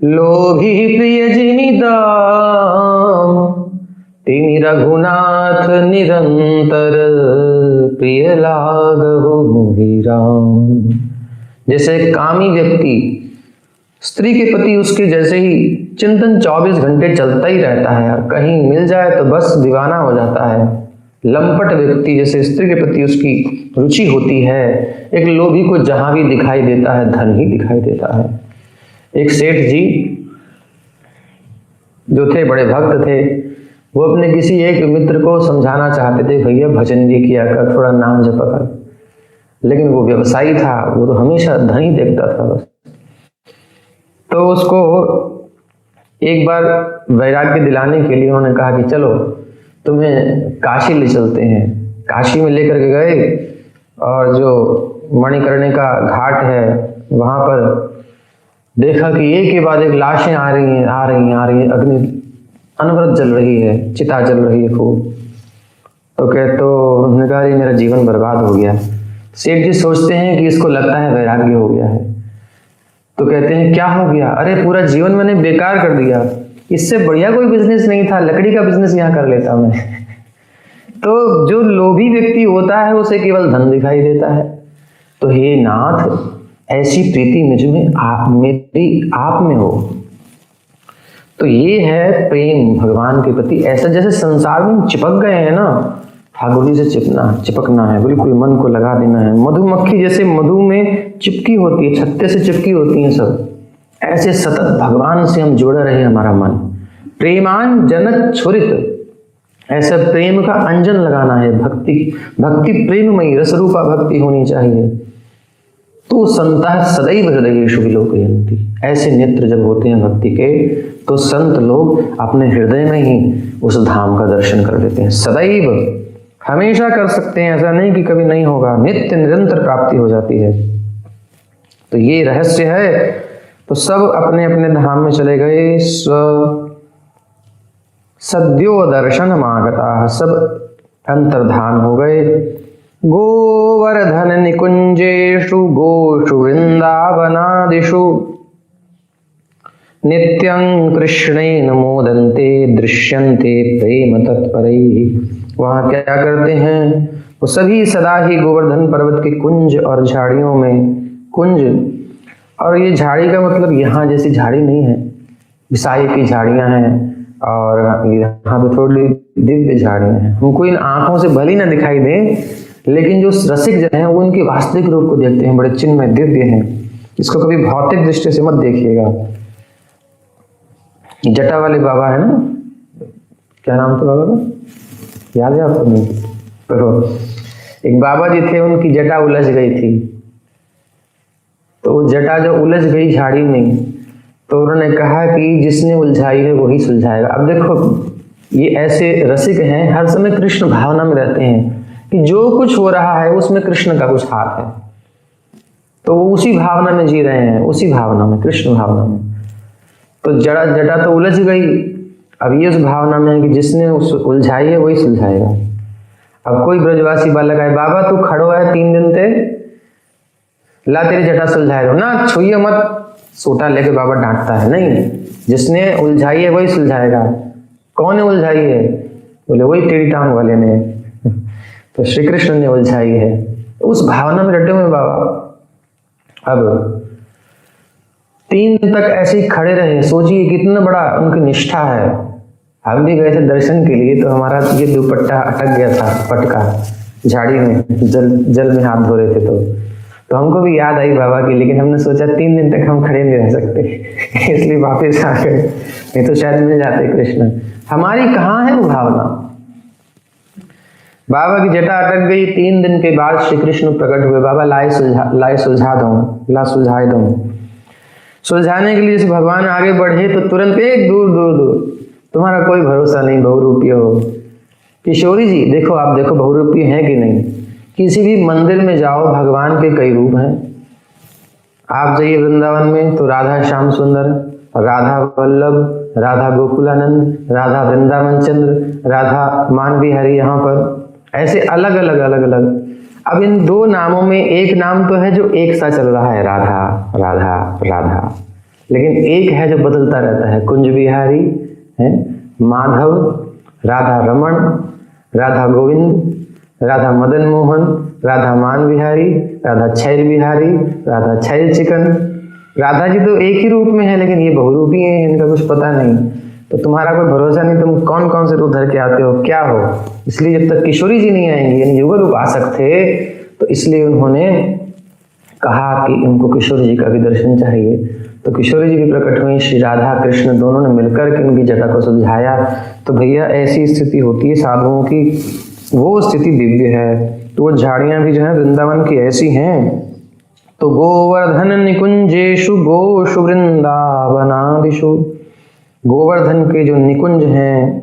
लोभी प्रिय जिमी दाम, तिमि रघुनाथ निरंतर प्रिय लागहु मोहि राम। जैसे कामी व्यक्ति स्त्री के प्रति उसके जैसे ही चिंतन 24 घंटे चलता ही रहता है, और कहीं मिल जाए तो बस दीवाना हो जाता है। लंपट व्यक्ति जैसे स्त्री के प्रति उसकी रुचि होती है, एक लोभी को जहां भी दिखाई देता है धन ही दिखाई देता है। एक सेठ जी जो थे, बड़े भक्त थे, वो अपने किसी एक मित्र को समझाना चाहते थे, भैया भजन भी किया कर, थोड़ा नाम जपा कर। लेकिन वो व्यवसायी था, वो तो हमेशा धन ही देखता था बस। तो उसको एक बार वैराग्य दिलाने के लिए उन्होंने कहा कि चलो तुम्हें काशी ले चलते हैं। काशी में लेकर के गए, और जो मणिकर्णिका का घाट है वहां पर देखा कि एक के बाद एक लाशें आ रही हैं, अग्नि अनवरत जल रही है, चिता जल रही है खूब। तो उन्होंने कहा अरे मेरा जीवन बर्बाद हो गया। सेठ जी सोचते हैं कि इसको लगता है वैराग्य हो गया है, तो कहते हैं क्या हो गया? अरे पूरा जीवन मैंने बेकार कर दिया, इससे बढ़िया कोई बिजनेस नहीं था, लकड़ी का बिजनेस यहाँ कर लेता मैं। तो जो लोभी व्यक्ति होता है उसे केवल धन दिखाई देता है। तो हे नाथ, ऐसी प्रीति मुझ में मेरी आप में हो। तो ये है प्रेम भगवान के प्रति। ऐसा जैसे संसार में चिपक गए हैं ना, ठाकुर जी से चिपकना है, बिल्कुल मन को लगा देना है। मधुमक्खी जैसे मधु में चिपकी होती है, छत्ते से चिपकी होती है सब, ऐसे सतत भगवान से हम जुड़े रहे हमारा मन। प्रेमान जनक छुरित, ऐसा प्रेम का अंजन लगाना है। भक्ति प्रेममयी रसरूपा भक्ति होनी चाहिए। तो संतः सदैव हृदयेषु विलोकयन्ति, ऐसे नेत्र जब होते हैं भक्ति के, तो संत लोग अपने हृदय में ही उस धाम का दर्शन कर लेते हैं। सदैव, हमेशा कर सकते हैं, ऐसा नहीं कि कभी नहीं होगा, नित्य निरंतर प्राप्ति हो जाती है। तो ये रहस्य है। तो सब अपने अपने धाम में चले गए। सद्यो दर्शन मागता, सब अंतर्धान हो गए। गोवर्धन निकुंजेषु गोषु वृंदावनादिषु नित्यं कृष्णेन मोदन्ते दृश्यन्ते प्रेम तत्परैः। वहाँ क्या करते हैं? वो सभी सदा ही गोवर्धन पर्वत के कुंज और झाड़ियों में, कुंज, और ये झाड़ी का मतलब यहाँ जैसी झाड़ी नहीं है, विसाई की झाड़ियाँ हैं, और यहाँ पे थोड़ी दिव्य झाड़ियाँ हैं। हमको इन आंखों से भली ना दिखाई दें, लेकिन जो रसिक जन हैं वो उनके वास्तविक रूप को देखते हैं, बड़े चिन्मय दिव्य हैं। इसको कभी भौतिक दृष्टि से मत देखिएगा। जटा वाले बाबा है ना, क्या नाम था बाबा का, याद है आपको? नहीं। तो एक बाबा जी थे, उनकी जटा उलझ गई थी। तो वो जटा जो उलझ गई झाड़ी में, तो उन्होंने कहा कि जिसने उलझाई है वही सुलझाएगा। अब देखो, ये ऐसे रसिक हैं, हर समय कृष्ण भावना में रहते हैं कि जो कुछ हो रहा है उसमें कृष्ण का कुछ हाथ है। तो वो उसी भावना में जी रहे हैं, उसी भावना में, कृष्ण भावना में। तो जटा तो उलझ गई, अब ये उस भावना में है कि जिसने उलझाई है वही सुलझाएगा। अब कोई ब्रजवासी बालक आए, बाबा तू खड़ो है 3 दिन से, ला तेरी जटा सुलझाए दो ना, छुइए मत। सोटा लेके बाबा डांटता है, नहीं, जिसने उलझाई है वही सुलझाएगा। कौन ने उलझाई है? बोले वही टेढ़ी टांग वाले ने। तो श्री कृष्ण ने उलझाई है। उस भावना में रटे हुए बाबा अब 3 दिन तक ऐसे ही खड़े रहे। सोचिए कितना बड़ा उनकी निष्ठा है। हम भी गए थे दर्शन के लिए, तो हमारा ये दुपट्टा अटक गया था, पटका झाड़ी में, जल में हाथ धो रहे थे। तो हमको भी याद आई बाबा की, लेकिन हमने सोचा 3 दिन तक हम खड़े नहीं रह सकते, इसलिए वापस आ गए, नहीं तो शायद मिल जाते कृष्ण। हमारी कहाँ है वो भावना? बाबा की जटा अटक गई। 3 दिन के बाद श्री कृष्ण प्रकट हुए। बाबा लाए सुलझा दो। सुलझाने के लिए जैसे भगवान आगे बढ़े तो तुरंत एक दूर, तुम्हारा कोई भरोसा नहीं, बहुरूपी हो। किशोरी जी देखो, आप देखो बहुरूपी हैं कि नहीं। किसी भी मंदिर में जाओ, भगवान के कई रूप हैं। आप जाइए वृंदावन में तो राधा श्याम सुंदर, राधा वल्लभ, राधा गोकुलानंद, राधा वृंदावन चंद्र, राधा मानवी हरि, यहाँ पर ऐसे अलग अलग। अब इन 2 नामों में एक नाम तो है जो एक सा चल रहा है, राधा राधा राधा, लेकिन एक है जो बदलता रहता है, कुंज बिहारी है, माधव, राधा रमण, राधा गोविंद, राधा मदन मोहन, राधा मान बिहारी, राधा छैल बिहारी, राधा छैल चिकन। राधा जी तो एक ही रूप में है, लेकिन ये बहुरूपी हैं, इनका कुछ पता नहीं। तो तुम्हारा कोई भरोसा नहीं, तुम कौन कौन से रूप धर के आते हो, क्या हो। इसलिए जब तक किशोरी जी नहीं आएंगी, यानी युगल उपासक थे, तो इसलिए उन्होंने कहा कि उनको किशोरी जी का भी दर्शन चाहिए। तो किशोरी जी भी प्रकट हुई, श्री राधा कृष्ण दोनों ने मिलकर के उनकी जटा को सुलझाया। तो भैया ऐसी स्थिति होती है साधुओं की, वो स्थिति दिव्य है। तो वो झाड़ियां भी जो है वृंदावन की ऐसी हैं। तो गोवर्धन निकुंजेषु गोषु वृंदावनादिषु, गोवर्धन के जो निकुंज हैं,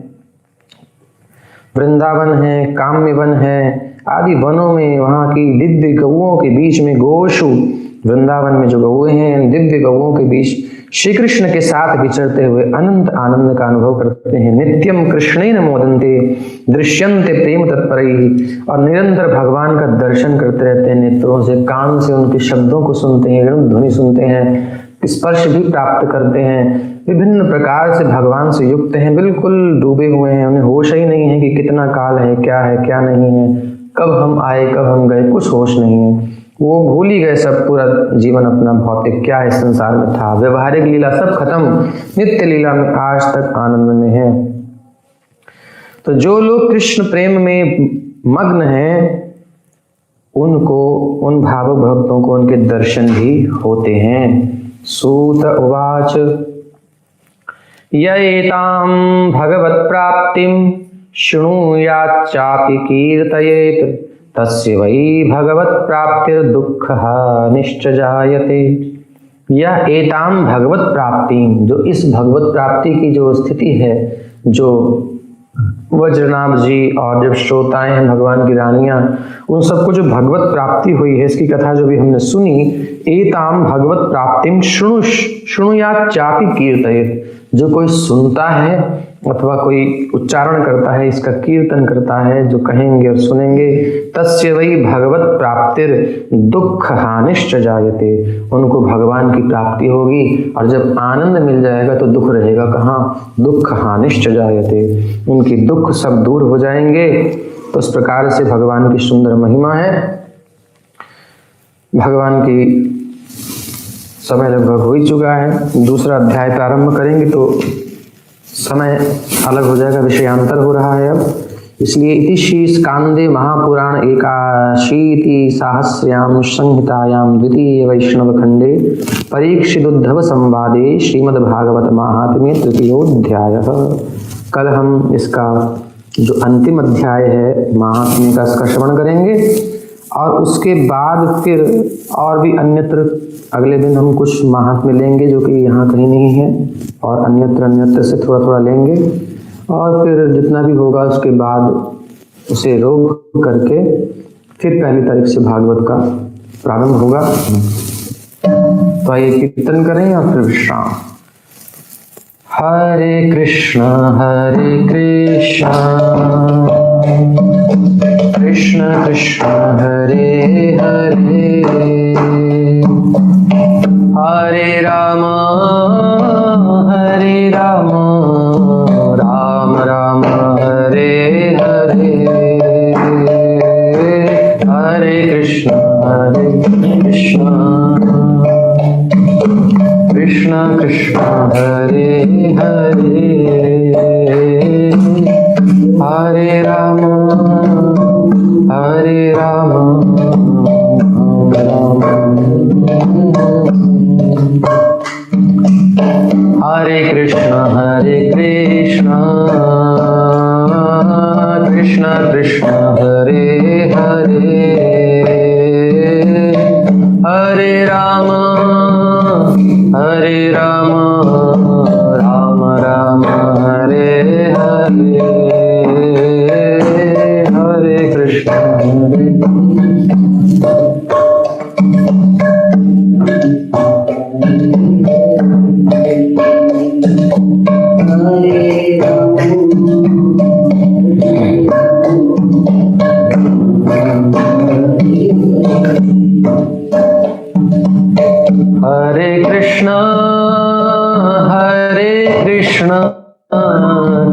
वृंदावन है, काम्य वन है, आदि वनों में वहाँ की दिव्य गौओं के बीच में, गोषु वृंदावन में जो गौएं हैं, दिव्य गौओं के बीच श्री कृष्ण के साथ विचरते हुए अनंत आनंद का अनुभव करते हैं। नित्यम कृष्णेन मोदन्ते दृश्यन्ते प्रेम तत्परैः, और निरंतर भगवान का दर्शन करते रहते हैं नेत्रों से, कान से उनके शब्दों को सुनते हैं, वेणु ध्वनि सुनते हैं, स्पर्श भी प्राप्त करते हैं, विभिन्न प्रकार से भगवान से युक्त हैं, बिल्कुल डूबे हुए हैं, उन्हें होश ही नहीं है कि कितना काल है क्या नहीं है, कब हम आए कब हम गए, कुछ होश नहीं है। वो भूल ही गए सब, पूरा जीवन अपना भौतिक क्या इस संसार में था, व्यवहारिक लीला सब खत्म, नित्य लीला में आज तक आनंद में है। तो जो लोग कृष्ण प्रेम में मग्न हैं उनको, उन भावुक भक्तों को उनके दर्शन भी होते हैं। सूत उवाच यएतां भगवत् प्राप्तिं शृणुयाच्चापि कीर्तयेत् तस्य वै भगवत् प्राप्तिर्दुःखः निश्चजायते। यह एताम भगवत प्राप्ति, जो इस भगवत प्राप्ति की जो स्थिति है, जो वज्रनाभ जी और जब श्रोताएं हैं भगवान की रानियां, उन सबको जो भगवत प्राप्ति हुई है, इसकी कथा जो भी हमने सुनी, एताम भगवत प्राप्तिम शृणुयात् चापि कीर्तयेत्, जो कोई सुनता है अथवा कोई उच्चारण करता है, इसका कीर्तन करता है, जो कहेंगे और सुनेंगे, तस्य वै भगवत प्राप्तिर दुख हानिश्च जायते, उनको भगवान की प्राप्ति होगी, और जब आनंद मिल जाएगा तो दुख रहेगा कहाँ, दुख हानिश्च जायते, उनकी दुख सब दूर हो जाएंगे। तो इस प्रकार से भगवान की सुंदर महिमा है। भगवान की समय लगभग हो ही चुका है, दूसरा अध्याय प्रारंभ करेंगे तो समय अलग हो जाएगा, विषयांतर हो रहा है अब, इसलिए इति श्री स्कांदे महापुराण एकाशीति साहस्र्याम संहितायाम द्वितीय वैष्णव खंडे परीक्षितुद्धव संवादे श्रीमद्भागवत महात्म्ये तृतीयोऽध्याय। कल हम इसका जो अंतिम अध्याय है महात्म्य का, इसका श्रवण करेंगे, और उसके बाद फिर और भी अन्यत्र अगले दिन हम कुछ महात्म्य लेंगे जो कि यहाँ कहीं नहीं है, और अन्यत्र से थोड़ा थोड़ा लेंगे, और फिर जितना भी होगा उसके बाद उसे रोक करके फिर पहली तारीख से भागवत का प्रारंभ होगा। तो आइए कीर्तन करें और फिर विश्राम। हरे कृष्णा कृष्ण कृष्ण हरे हरे, हरे राम राम राम हरे हरे, हरे कृष्ण कृष्ण कृष्ण हरे हरे, हरे राम हरे कृष्ण कृष्ण कृष्ण हरे हरे, हरे राम राम राम हरे हरे, हरे कृष्ण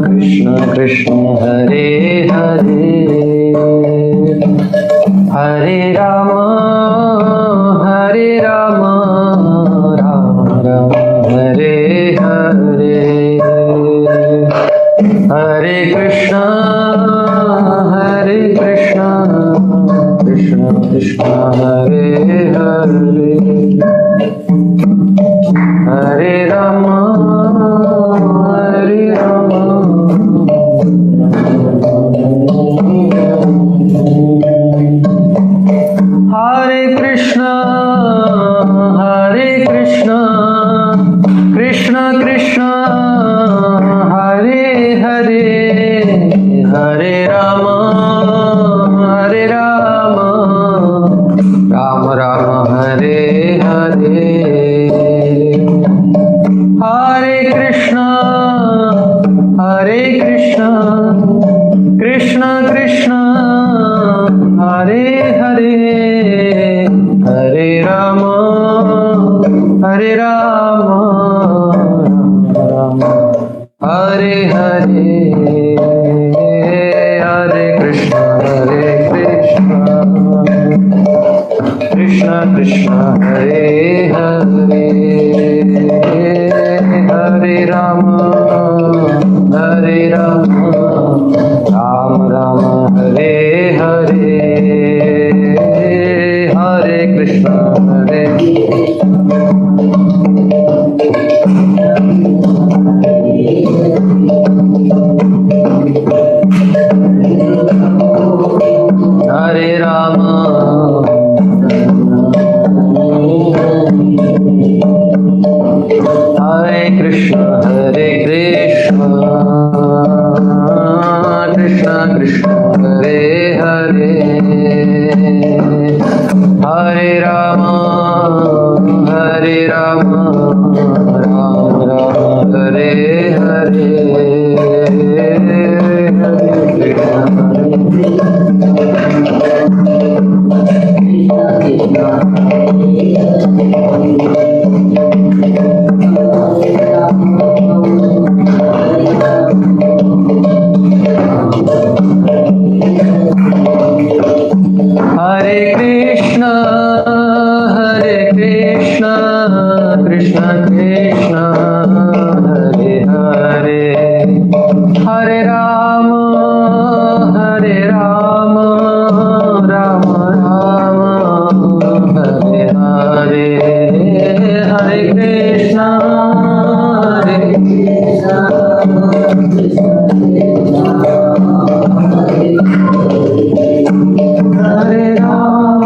कृष्ण कृष्ण हरे हरे, हरे राम राम राम हरे हरे, हरे कृष्ण कृष्ण कृष्ण हरे हरे, हरे राम कृष्ण कृष्ण हरे हरे, हरे राम राम राम हरे हरे, कृष्ण कृष्ण हरे हरे हरे राम हरे राम राम हरे हरे हरे कृष्ण कृष्ण कृष्ण हरे हरे हरे राम राम राम हरे हरे हरे कृष्ण हरे राम हरे कृष्ण कृष्ण कृष्ण हरे हरे हरे राम राम राम हरे हरे हरे कृष्ण कृष्ण कृष्ण हरे हरे हरे राम राम राम हरे हरे हरे कृष्ण हरे राम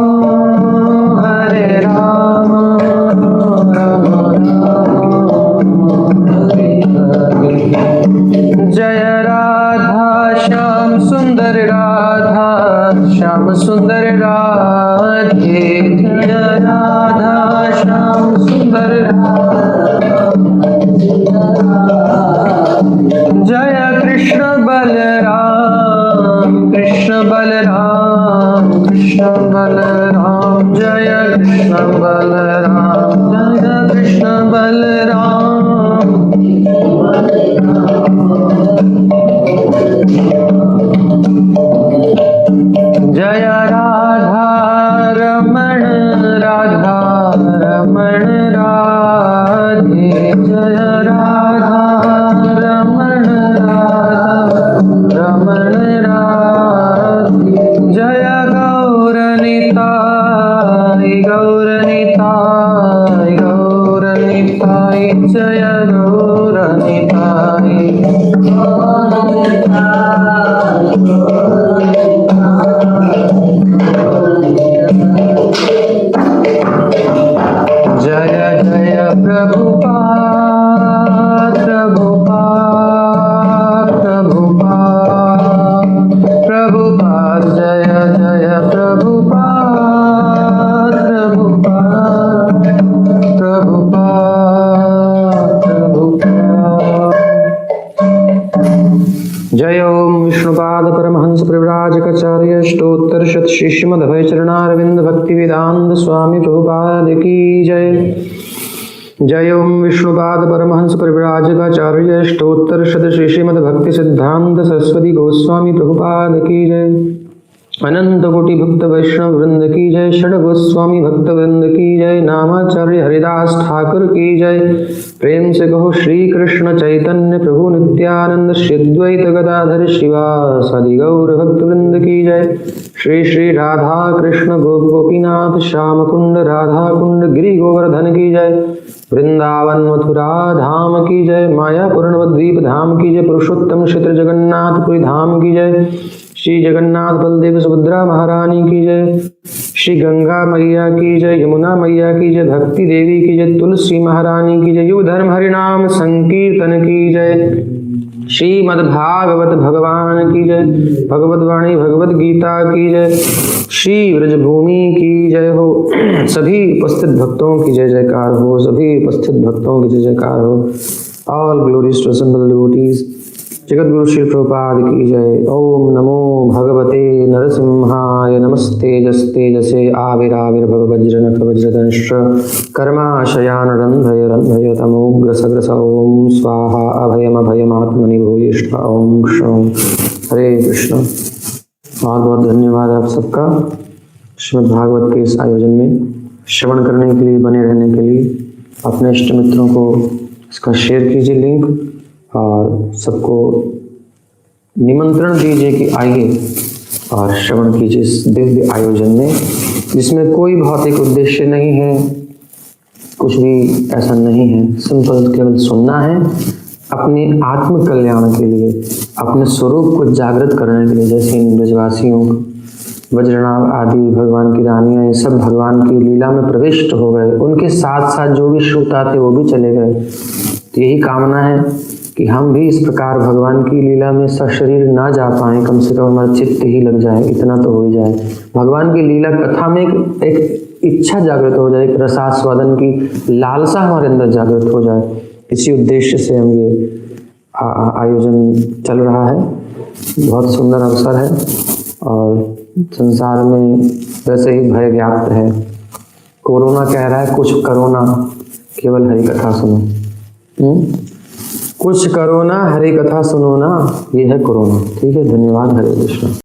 जय राधा श्याम सुंदर राधा श्याम सुंदर राधे जय राधा श्याम सुंदर जय कृष्ण बलराम कृष्ण बलराम जय कृष्ण बलराम जय कृष्ण बलराम जय राधा रमण राधे जय राधा रमण राधे जय गौरनिताय जय गौरनिताय जय जय प्रभुपाद जय जय प्रभुपाद जय ओम विष्णुपाद परमहंस परिव्राजकाचार्य स्तोत्र शत श्रीमद् अभय चरणारविंद भक्ति वेदांत स्वामी प्रभुपाद की जय। जय ओम विष्णुपाद परमहंस परिव्राजकाचार्य स्तोत्र शत श्रीमद् भक्ति सिद्धांत सरस्वती गोस्वामी प्रभुपाद की जय। अनंत कोटि भक्त वैष्णव वृंद की जय। षड गोस्वामी भक्त वृंद की जय। नामाचार्य हरिदास ठाकुर की जय। प्रेम से कहो श्री कृष्ण चैतन्य प्रभु नित्यानंद श्री अद्वैत गदाधर शिवासादि गौर भक्त वृंद की जय। श्री श्री राधा कृष्ण गोप गोपीनाथ श्याम कुंड राधा कुंड गिरि गोवर्धन की जय। वृंदावन मथुरा धाम की जय। मायापुर नवद्वीप धाम की जय। पुरुषोत्तम क्षेत्र जगन्नाथपुरी धाम की जय। श्री जगन्नाथ बलदेव सुभद्रा महारानी की जय। श्री गंगा मैया की जय। यमुना मैया की जय। भक्ति देवी की जय। तुलसी महारानी की जय। युग धर्म हरिनाम संकीर्तन की जय। श्रीमद्भागवत भगवान की जय। भगवत वाणी भगवत गीता की जय। श्री ब्रजभूमि की जय हो। सभी उपस्थित भक्तों की जय जयकार हो। सभी उपस्थित भक्तों की जय जयकार हो। All glories to assembled devotees. Jagatguru Shri Prabhupada की जय। ओम नमो भगवते नरसिंहाय। नमस्तेजस्तेजसे आविराविर्भव वज्रनख वज्रदंष्ट्र कर्माशयान रंधय रंधय तमोग्रसग्रस। ओम स्वाहा अभयमभयमात्मनि भूयिष्ठ। ओम शम। हरे कृष्ण। बहुत बहुत धन्यवाद आप सबका श्रीमद् भागवत के इस आयोजन में श्रवण करने के लिए, बने रहने के लिए। अपने इष्ट मित्रों को इसका शेयर कीजिए लिंक, और सबको निमंत्रण दीजिए कि आइए और श्रवण कीजिए इस दिव्य आयोजन में, जिसमें कोई भौतिक उद्देश्य नहीं है, कुछ भी ऐसा नहीं है। सिंपल केवल सुनना है अपने आत्म कल्याण के लिए, अपने स्वरूप को जागृत करने के लिए। जैसे इन ब्रजवासियों वज्रनाभ आदि भगवान की रानियां, ये सब भगवान की लीला में प्रविष्ट हो गए, उनके साथ साथ जो भी श्रोता थे वो भी चले गए। तो यही कामना है कि हम भी इस प्रकार भगवान की लीला में सशरीर ना जा पाएं, कम से कम हमारा चित्त ही लग जाए, इतना तो हो ही जाए। भगवान की लीला कथा में एक इच्छा जागृत हो जाए, एक रसास्वादन की लालसा हमारे अंदर जागृत हो जाए। इसी उद्देश्य से हम ये आयोजन चल रहा है। बहुत सुंदर अवसर है, और संसार में वैसे ही भय व्याप्त है। कोरोना कह रहा है कुछ करो ना, केवल हरि कथा सुनो। कुछ करो ना, हरि कथा सुनो ना, ये है कोरोना। ठीक है, धन्यवाद। हरे कृष्ण।